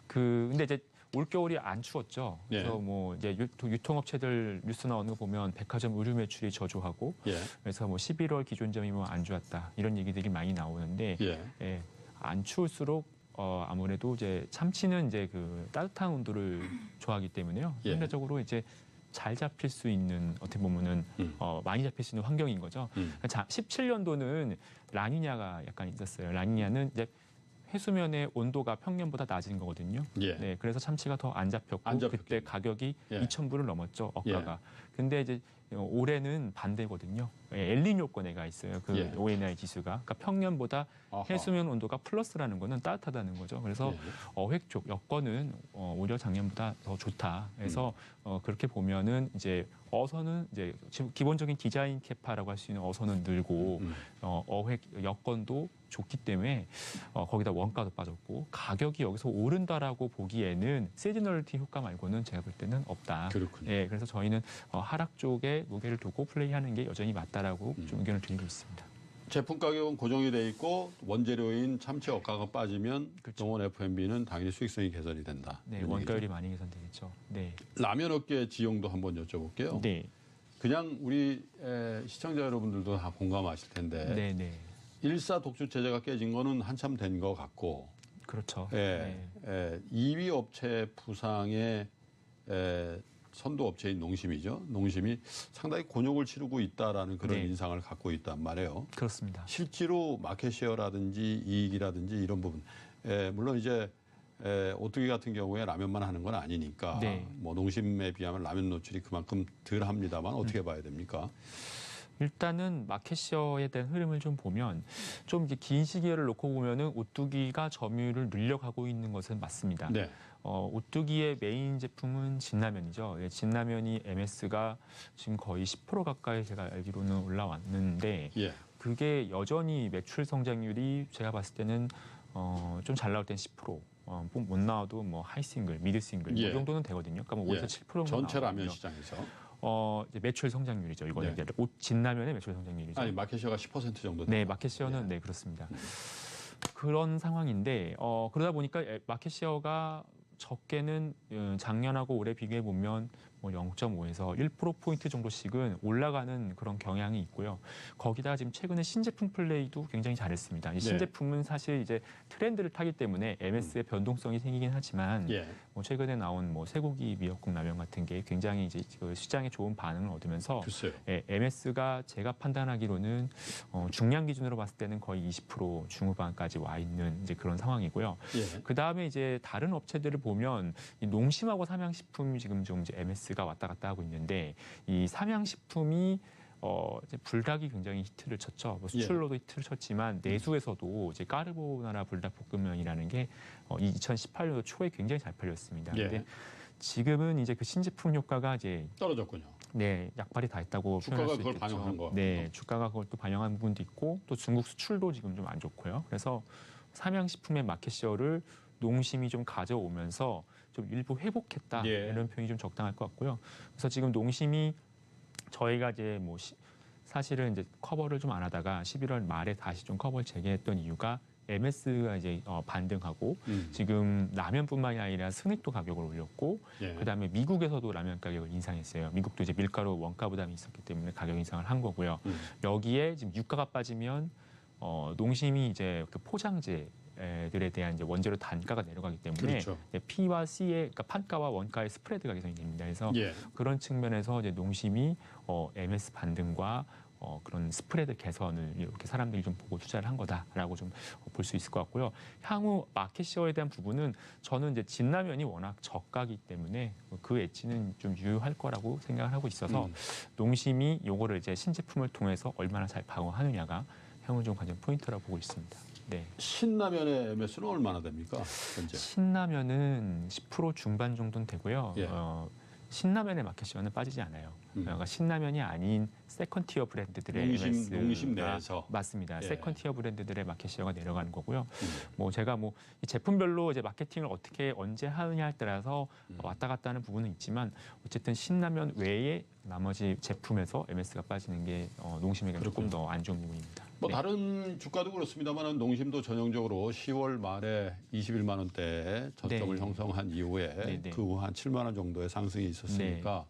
Speaker 4: 근데 이제 올겨울이 안 추웠죠. 그래서
Speaker 2: 예.
Speaker 4: 뭐 이제 유통업체들 뉴스 나오는 거 보면 백화점 의류 매출이 저조하고
Speaker 2: 예.
Speaker 4: 그래서 뭐 11월 기존점이 뭐 안 좋았다 이런 얘기들이 많이 나오는데
Speaker 2: 예.
Speaker 4: 안 추울수록 아무래도 이제 참치는 이제 그 따뜻한 온도를 좋아하기 때문에요.
Speaker 2: 예.
Speaker 4: 상대적으로 이제 잘 잡힐 수 있는 어떻게 보면은 많이 잡힐 수 있는 환경인 거죠. 17년도는 라니냐가 약간 있었어요. 라니냐는 이제 해수면의 온도가 평년보다 낮은 거거든요.
Speaker 2: 예.
Speaker 4: 네, 그래서 참치가 더 안 잡혔고
Speaker 2: 안 잡혔겠네요.
Speaker 4: 그때 가격이
Speaker 2: 예.
Speaker 4: 2,000불을 넘었죠. 어가가. 근데 이제 올해는 반대거든요. 엘니뇨권에가 있어요. 그
Speaker 2: 예.
Speaker 4: ONI 지수가. 그러니까 평년보다
Speaker 2: 아하.
Speaker 4: 해수면 온도가 플러스라는 거는 따뜻하다는 거죠. 그래서
Speaker 2: 예.
Speaker 4: 어획 쪽 여건은 오히려 작년보다 더 좋다. 그래서 그렇게 보면은 이제 어선은 이제 지금 기본적인 디자인 캐파라고 할 수 있는 어선은 늘고 어획 여건도 좋기 때문에 거기다 원가도 빠졌고 가격이 여기서 오른다라고 보기에는 시즈널티 효과 말고는 제가 볼 때는 없다.
Speaker 2: 그렇군요.
Speaker 4: 예, 그래서 저희는 하락 쪽에 무게를 두고 플레이하는 게 여전히 맞다라고 좀 의견을 드리고 있습니다.
Speaker 2: 제품 가격은 고정이 돼 있고 원재료인 참치 어가가 빠지면
Speaker 4: 그렇죠.
Speaker 2: 동원 F&B는 당연히 수익성이 개선이 된다.
Speaker 4: 네,
Speaker 2: 이런
Speaker 4: 원가율이
Speaker 2: 얘기죠.
Speaker 4: 많이 개선되겠죠. 네.
Speaker 2: 라면 업계 지형도 한번 여쭤볼게요.
Speaker 4: 네.
Speaker 2: 그냥 우리 시청자 여러분들도 다 공감하실 텐데
Speaker 4: 네, 네.
Speaker 2: 일사 독주 체제가 깨진 거는 한참 된 것 같고
Speaker 4: 그렇죠.
Speaker 2: 예,
Speaker 4: 네.
Speaker 2: 2위 업체 부상의 선도 업체인 농심이죠. 농심이 상당히 곤욕을 치르고 있다라는 그런
Speaker 4: 네.
Speaker 2: 인상을 갖고 있단 말이에요.
Speaker 4: 그렇습니다.
Speaker 2: 실제로 마켓쉐어라든지 이익이라든지 이런 부분, 물론 이제 오뚜기 같은 경우에 라면만 하는 건 아니니까
Speaker 4: 네.
Speaker 2: 뭐 농심에 비하면 라면 노출이 그만큼 덜 합니다만 어떻게 봐야 됩니까?
Speaker 4: 일단은 마켓시어에 대한 흐름을 좀 보면 좀 이제 긴 시기를 놓고 보면은 오뚜기가 점유율을 늘려가고 있는 것은 맞습니다.
Speaker 2: 네.
Speaker 4: 오뚜기의 메인 제품은 진라면이죠. 예, 진라면이 MS가 지금 거의 10% 가까이 제가 알기로는 올라왔는데
Speaker 2: 예.
Speaker 4: 그게 여전히 매출 성장률이 제가 봤을 때는 좀 잘 나올 땐 10%. 못 나와도 뭐 하이싱글, 미드싱글
Speaker 2: 예.
Speaker 4: 이 정도는 되거든요. 그러니까 뭐 5에서 7% 정도
Speaker 2: 전체 라면
Speaker 4: 나오거든요.
Speaker 2: 시장에서
Speaker 4: 이제 매출 성장률이죠. 이거는
Speaker 2: 네.
Speaker 4: 이제 진라면의 매출 성장률이죠.
Speaker 2: 아니 마켓쉐어가 10% 정도.
Speaker 4: 네,
Speaker 2: 된다.
Speaker 4: 마켓시어는
Speaker 2: 예.
Speaker 4: 네 그렇습니다. 그런 상황인데 그러다 보니까 마켓시어가 적게는 작년하고 올해 비교해 보면 뭐 0.5에서 1%포인트 정도씩은 올라가는 그런 경향이 있고요. 거기다가 지금 최근에 신제품 플레이도 굉장히 잘했습니다. 이 신제품은 사실 이제 트렌드를 타기 때문에 MS의 변동성이 생기긴 하지만
Speaker 2: 예.
Speaker 4: 뭐 최근에 나온 뭐 쇠고기 미역국 라면 같은 게 굉장히 이제 그 시장에 좋은 반응을 얻으면서
Speaker 2: 글쎄요.
Speaker 4: MS가 제가 판단하기로는 중량 기준으로 봤을 때는 거의 20% 중후반까지 와 있는 이제 그런 상황이고요.
Speaker 2: 예.
Speaker 4: 그 다음에 이제 다른 업체들을 보면 이 농심하고 삼양식품이 지금 좀 이제 MS가 왔다 갔다 하고 있는데 이 삼양식품이 이제 불닭이 굉장히 히트를 쳤죠. 뭐 수출로도 히트를 쳤지만 내수에서도 이제 까르보나라 불닭볶음면이라는 게 2018년도 초에 굉장히 잘 팔렸습니다.
Speaker 2: 예.
Speaker 4: 근데 지금은 이제 그 신제품 효과가 이제
Speaker 2: 떨어졌군요.
Speaker 4: 네, 약발이 다 했다고
Speaker 2: 주가가
Speaker 4: 표현할 수
Speaker 2: 그걸
Speaker 4: 있겠죠.
Speaker 2: 반영한 거
Speaker 4: 네, 주가가 그걸 또 반영한 부분도 있고 또 중국 수출도 지금 좀 안 좋고요. 그래서 삼양식품의 마켓시어를 농심이 좀 가져오면서 좀 일부 회복했다
Speaker 2: 예.
Speaker 4: 이런 표현이 좀 적당할 것 같고요. 그래서 지금 농심이 저희가 이제 뭐 사실은 이제 커버를 좀 안 하다가 11월 말에 다시 좀 커버를 재개했던 이유가 MS가 이제 반등하고 지금 라면뿐만이 아니라 스낵도 가격을 올렸고
Speaker 2: 예.
Speaker 4: 그다음에 미국에서도 라면 가격을 인상했어요. 미국도 이제 밀가루 원가 부담이 있었기 때문에 가격 인상을 한 거고요. 여기에 지금 유가가 빠지면 농심이 이제 그 포장재 들에 대한 이제 원재료 단가가 내려가기 때문에
Speaker 2: 그렇죠.
Speaker 4: P와 C의 그러니까 판가와 원가의 스프레드가 개선이 됩니다. 그래서
Speaker 2: 예.
Speaker 4: 그런 측면에서 이제 농심이 MS 반등과 그런 스프레드 개선을 이렇게 사람들이 좀 보고 투자를 한 거다라고 좀 볼 수 있을 것 같고요. 향후 마켓시어에 대한 부분은 저는 이제 진라면이 워낙 저가기 때문에 그 엣지는 좀 유효할 거라고 생각을 하고 있어서 농심이 요거를 이제 신제품을 통해서 얼마나 잘 방어하느냐가 향후 좀 관전 포인트라고 보고 있습니다. 네.
Speaker 2: 신라면의 MS는 얼마나 됩니까? 현재?
Speaker 4: 신라면은 10% 중반 정도는 되고요.
Speaker 2: 예.
Speaker 4: 신라면의 마켓시어는 빠지지 않아요. 그러니까 신라면이 아닌 세컨티어 브랜드들의 MS가
Speaker 2: 농심 내에서
Speaker 4: 맞습니다.
Speaker 2: 예.
Speaker 4: 세컨티어 브랜드들의 마켓시어가 내려가는 거고요. 뭐 제가 뭐 이 제품별로 이제 마케팅을 어떻게 언제 하느냐에 따라서 왔다 갔다 하는 부분은 있지만 어쨌든 신라면 외에 나머지 제품에서 MS가 빠지는 게 농심에게 조금 더 안 좋은 부분입니다.
Speaker 2: 뭐
Speaker 4: 네.
Speaker 2: 다른 주가도 그렇습니다만 농심도 전형적으로 10월 말에 21만 원대에 저점을
Speaker 4: 네.
Speaker 2: 형성한 이후에
Speaker 4: 네, 네.
Speaker 2: 그 후 한 7만 원 정도의 상승이 있었으니까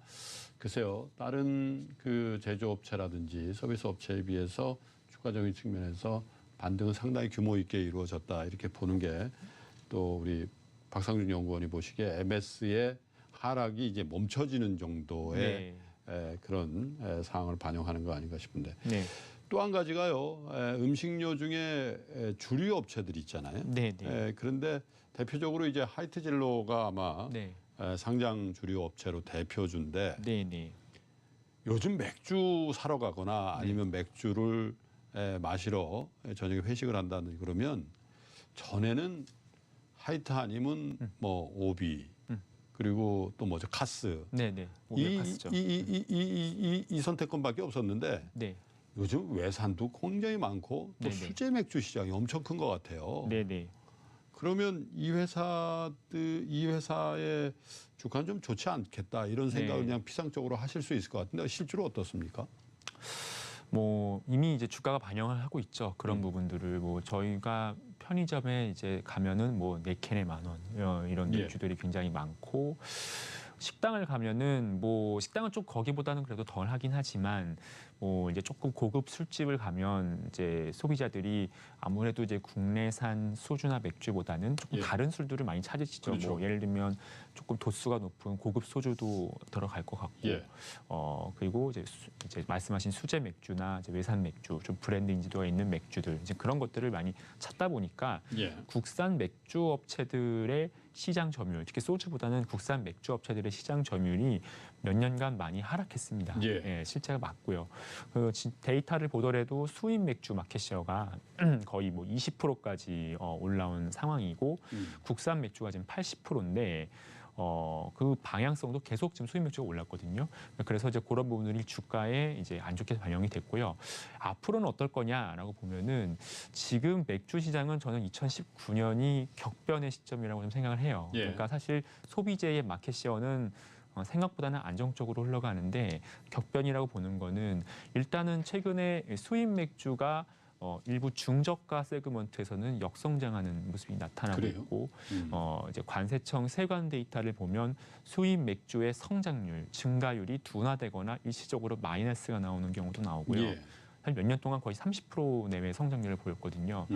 Speaker 2: 글쎄요. 다른 그 제조업체라든지 서비스 업체에 비해서 주가적인 측면에서 반등은 상당히 규모 있게 이루어졌다. 이렇게 보는 게 또 우리 박상준 연구원이 보시기에 MS의 하락이 이제 멈춰지는 정도의 그런 상황을 반영하는 거 아닌가 싶은데.
Speaker 4: 네.
Speaker 2: 또 한 가지가요. 음식료 중에 주류 업체들 있잖아요.
Speaker 4: 네, 네.
Speaker 2: 그런데 대표적으로 이제 하이트진로가 아마
Speaker 4: 네.
Speaker 2: 상장 주류 업체로 대표주인데
Speaker 4: 네, 네.
Speaker 2: 요즘 맥주 사러 가거나 아니면 맥주를 마시러 저녁에 회식을 한다는 그러면 전에는 하이트 아니면 뭐 오비 그리고 또 뭐죠 카스
Speaker 4: 네, 네.
Speaker 2: 이 선택권밖에 없었는데
Speaker 4: 네.
Speaker 2: 요즘 외산도 굉장히 많고 또
Speaker 4: 네네.
Speaker 2: 수제 맥주 시장이 엄청 큰 것 같아요.
Speaker 4: 네, 네.
Speaker 2: 그러면 이 회사의 주가는 좀 좋지 않겠다 이런 생각을
Speaker 4: 네.
Speaker 2: 그냥 피상적으로 하실 수 있을 것 같은데 실제로 어떻습니까?
Speaker 4: 뭐 이미 이제 주가가 반영을 하고 있죠. 그런 부분들을 뭐 저희가 편의점에 이제 가면은 뭐 4캔에 10,000원 이런
Speaker 2: 예.
Speaker 4: 맥주들이 굉장히 많고 식당을 가면은 뭐 식당은 좀 거기보다는 그래도 덜 하긴 하지만 뭐 이제 조금 고급 술집을 가면 이제 소비자들이 아무래도 이제 국내산 소주나 맥주보다는 조금
Speaker 2: 예.
Speaker 4: 다른 술들을 많이 찾으시죠.
Speaker 2: 그렇죠.
Speaker 4: 뭐 예를 들면 조금 도수가 높은 고급 소주도 들어갈 것 같고,
Speaker 2: 예.
Speaker 4: 그리고 이제 말씀하신 수제 맥주나 이제 외산 맥주, 좀 브랜드 인지도가 있는 맥주들 이제 그런 것들을 많이 찾다 보니까
Speaker 2: 예.
Speaker 4: 국산 맥주 업체들의 시장 점유율, 특히 소주보다는 국산 맥주 업체들의 시장 점유율이 몇 년간 많이 하락했습니다.
Speaker 2: 예.
Speaker 4: 실제가 맞고요. 그 데이터를 보더라도 수입 맥주 마켓시어가 거의 뭐 20%까지 올라온 상황이고 국산 맥주가 지금 80%인데 그 방향성도 계속 지금 수입 맥주가 올랐거든요. 그래서 이제 그런 부분들이 주가에 이제 안 좋게 반영이 됐고요. 앞으로는 어떨 거냐라고 보면은 지금 맥주 시장은 저는 2019년이 격변의 시점이라고 좀 생각을 해요.
Speaker 2: 예.
Speaker 4: 그러니까 사실 소비재의 마켓시어는 생각보다는 안정적으로 흘러가는데 격변이라고 보는 거는 일단은 최근에 수입 맥주가 일부 중저가 세그먼트에서는 역성장하는 모습이 나타나고
Speaker 2: 그래요?
Speaker 4: 있고 이제 관세청 세관 데이터를 보면 수입 맥주의 성장률, 증가율이 둔화되거나 일시적으로 마이너스가 나오는 경우도 나오고요.
Speaker 2: 예.
Speaker 4: 한 몇 년 동안 거의 30% 내외 성장률을 보였거든요.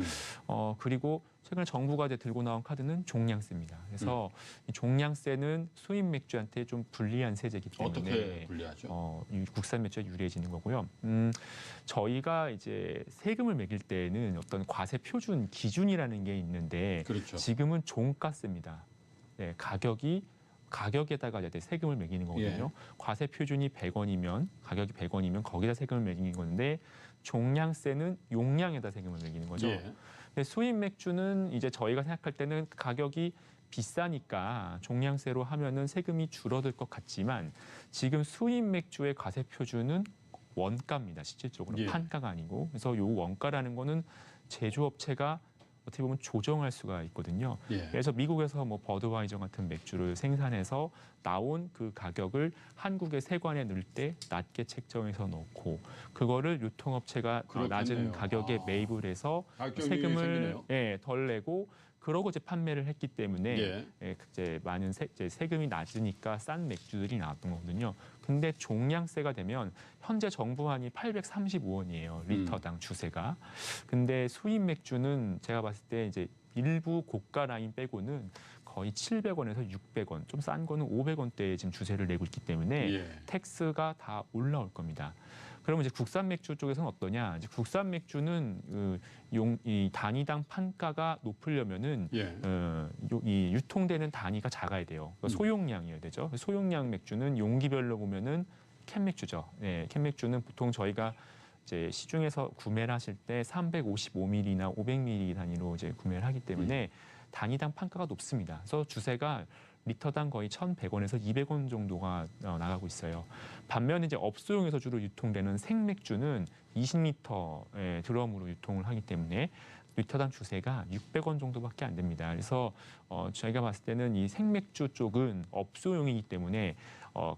Speaker 4: 그리고 최근에 정부가 이제 들고 나온 카드는 종량세입니다. 그래서 이 종량세는 수입 맥주한테 좀 불리한 세제이기 때문에
Speaker 2: 어떻게 분리하죠?
Speaker 4: 국산 맥주에 유리해지는 거고요. 저희가 이제 세금을 매길 때는 어떤 과세 표준 기준이라는 게 있는데
Speaker 2: 그렇죠.
Speaker 4: 지금은 종가세입니다. 네, 가격에다가 이제 세금을 매기는 거거든요.
Speaker 2: 예.
Speaker 4: 과세 표준이 100원이면 가격이 100원이면 거기다 세금을 매기는 건데 종량세는 용량에다 세금을 매기는 거죠.
Speaker 2: 예.
Speaker 4: 근데 수입 맥주는 이제 저희가 생각할 때는 가격이 비싸니까 종량세로 하면은 세금이 줄어들 것 같지만 지금 수입 맥주의 과세 표준은 원가입니다. 실질적으로
Speaker 2: 예.
Speaker 4: 판가가 아니고 그래서 요 원가라는 거는 제조업체가 어떻게 보면 조정할 수가 있거든요.
Speaker 2: 예.
Speaker 4: 그래서 미국에서 뭐 버드와이저 같은 맥주를 생산해서 나온 그 가격을 한국의 세관에 넣을 때 낮게 책정해서 넣고 그거를 유통업체가 낮은
Speaker 2: 그렇겠네요.
Speaker 4: 가격에 매입을 해서
Speaker 2: 가격이
Speaker 4: 세금을
Speaker 2: 생기네요.
Speaker 4: 덜 내고 그러고 이제 판매를 했기 때문에
Speaker 2: 예.
Speaker 4: 이제 많은 세금이 낮으니까 싼 맥주들이 나왔던 거거든요. 근데 종량세가 되면 현재 정부안이 835원이에요. 리터당 주세가. 근데 수입 맥주는 제가 봤을 때 이제 일부 고가 라인 빼고는 거의 700원에서 600원, 좀 싼 거는 500원대에 지금 주세를 내고 있기 때문에
Speaker 2: 예.
Speaker 4: 텍스가 다 올라올 겁니다. 그러면 이제 국산 맥주 쪽에서는 어떠냐? 이제 국산 맥주는 이 단위당 판가가 높으려면은
Speaker 2: 예.
Speaker 4: 이 유통되는 단위가 작아야 돼요. 그러니까 소용량이어야 되죠. 소용량 맥주는 용기별로 보면은 캔 맥주죠. 네, 캔 맥주는 보통 저희가 이제 시중에서 구매를 하실 때 355ml나 500ml 단위로 이제 구매를 하기 때문에 단위당 판가가 높습니다. 그래서 주세가 리터당 거의 1,100원에서 200원 정도가 나가고 있어요. 반면에 이제 업소용에서 주로 유통되는 생맥주는 20리터의 드럼으로 유통을 하기 때문에 리터당 주세가 600원 정도밖에 안 됩니다. 그래서 저희가 봤을 때는 이 생맥주 쪽은 업소용이기 때문에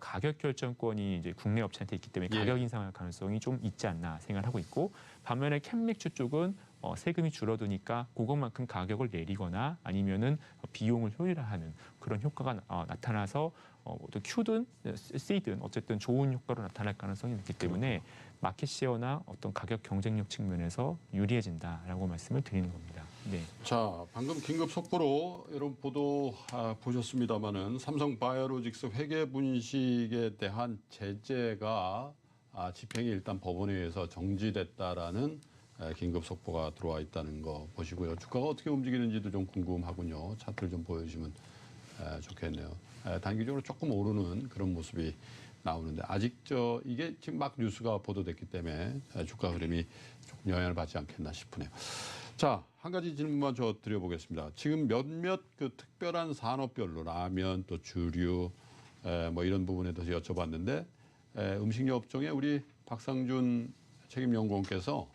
Speaker 4: 가격 결정권이 이제 국내 업체한테 있기 때문에 가격 인상할 가능성이 좀 있지 않나 생각하고 있고 반면에 캔맥주 쪽은 세금이 줄어드니까 그것만큼 가격을 내리거나 아니면은 비용을 효율화하는 그런 효과가 나타나서 또 Q든 C든 어쨌든 좋은 효과로 나타날 가능성이 있기 때문에 마켓 시어나 어떤 가격 경쟁력 측면에서 유리해진다라고 말씀을 드리는 겁니다. 네.
Speaker 2: 자, 방금 긴급 속보로 여러분 보도 보셨습니다마는 삼성 바이오로직스 회계 분식에 대한 제재가 집행이 일단 법원에 의해서 정지됐다라는 긴급 속보가 들어와 있다는 거 보시고요. 주가가 어떻게 움직이는지도 좀 궁금하군요. 차트를 좀 보여주시면 좋겠네요. 단기적으로 조금 오르는 그런 모습이 나오는데 아직 이게 지금 막 뉴스가 보도됐기 때문에 주가 흐름이 조금 영향을 받지 않겠나 싶으네요. 자, 한 가지 질문만 저 드려보겠습니다. 지금 몇몇 그 특별한 산업별로 라면 또 주류 뭐 이런 부분에 대해서 여쭤봤는데 음식료 업종에 우리 박상준 책임연구원께서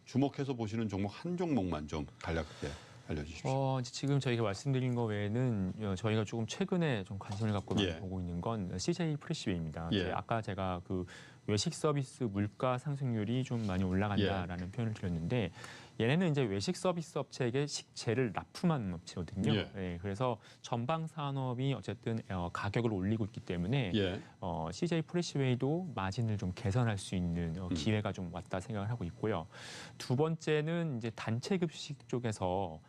Speaker 2: 주목해서 보시는 종목 한 종목만 좀 간략하게 알려주십시오.
Speaker 4: 이제 지금 저희가 말씀드린 거 외에는 저희가 조금 최근에 좀 관심을 갖고 많이 보고 있는 건 CJ 프레시웨이입니다.
Speaker 2: 예.
Speaker 4: 이제 아까 제가 그 외식 서비스 물가 상승률이 좀 많이 올라간다라는 표현을 드렸는데 얘네는 이제 외식 서비스 업체에게 식재를 납품하는 업체거든요.
Speaker 2: 예.
Speaker 4: 그래서 전방 산업이 어쨌든 가격을 올리고 있기 때문에
Speaker 2: 예.
Speaker 4: CJ 프레시웨이도 마진을 좀 개선할 수 있는 기회가 좀 왔다 생각을 하고 있고요. 두 번째는 이제 단체 급식 쪽에서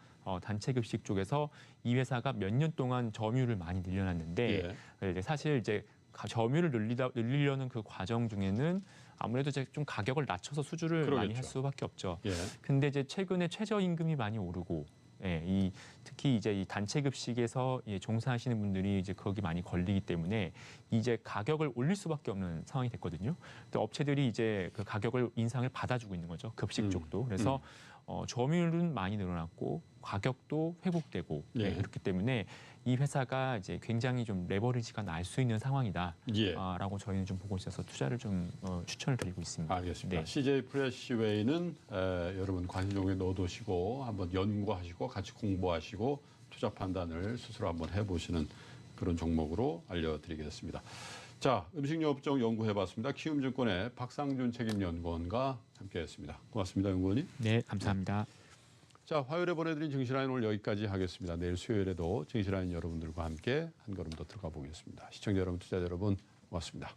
Speaker 4: 이 회사가 몇 년 동안 점유율을 많이 늘려놨는데 이제 사실 이제 점유율을 늘리려는 그 과정 중에는 아무래도 이제 좀 가격을 낮춰서 수주를
Speaker 2: 그러겠죠.
Speaker 4: 많이 할 수밖에 없죠.
Speaker 2: 예.
Speaker 4: 근데 이제 최근에 최저임금이 많이 오르고, 특히 이제 이 단체 급식에서 종사하시는 분들이 이제 거기 많이 걸리기 때문에 이제 가격을 올릴 수밖에 없는 상황이 됐거든요. 근데 업체들이 이제 그 가격을 인상을 받아주고 있는 거죠. 급식 쪽도. 그래서 점유율은 많이 늘어났고 가격도 회복되고 그렇기 때문에 이 회사가 이제 굉장히 좀 레버리지가 날 수 있는 상황이다라고 저희는 좀 보고 있어서 투자를 좀 추천을 드리고 있습니다.
Speaker 2: 알겠습니다. CJ 프레시웨이는 여러분 관심 종목에 넣어두시고 한번 연구하시고 같이 공부하시고 투자 판단을 스스로 한번 해보시는 그런 종목으로 알려드리겠습니다. 자, 음식료 업종 연구해봤습니다. 키움증권의 박상준 책임연구원과 함께했습니다. 고맙습니다, 연구원님.
Speaker 4: 네, 감사합니다.
Speaker 2: 자, 화요일에 보내드린 증시라인 오늘 여기까지 하겠습니다. 내일 수요일에도 증시라인 여러분들과 함께 한 걸음 더 들어가 보겠습니다. 시청자 여러분, 투자자 여러분, 고맙습니다.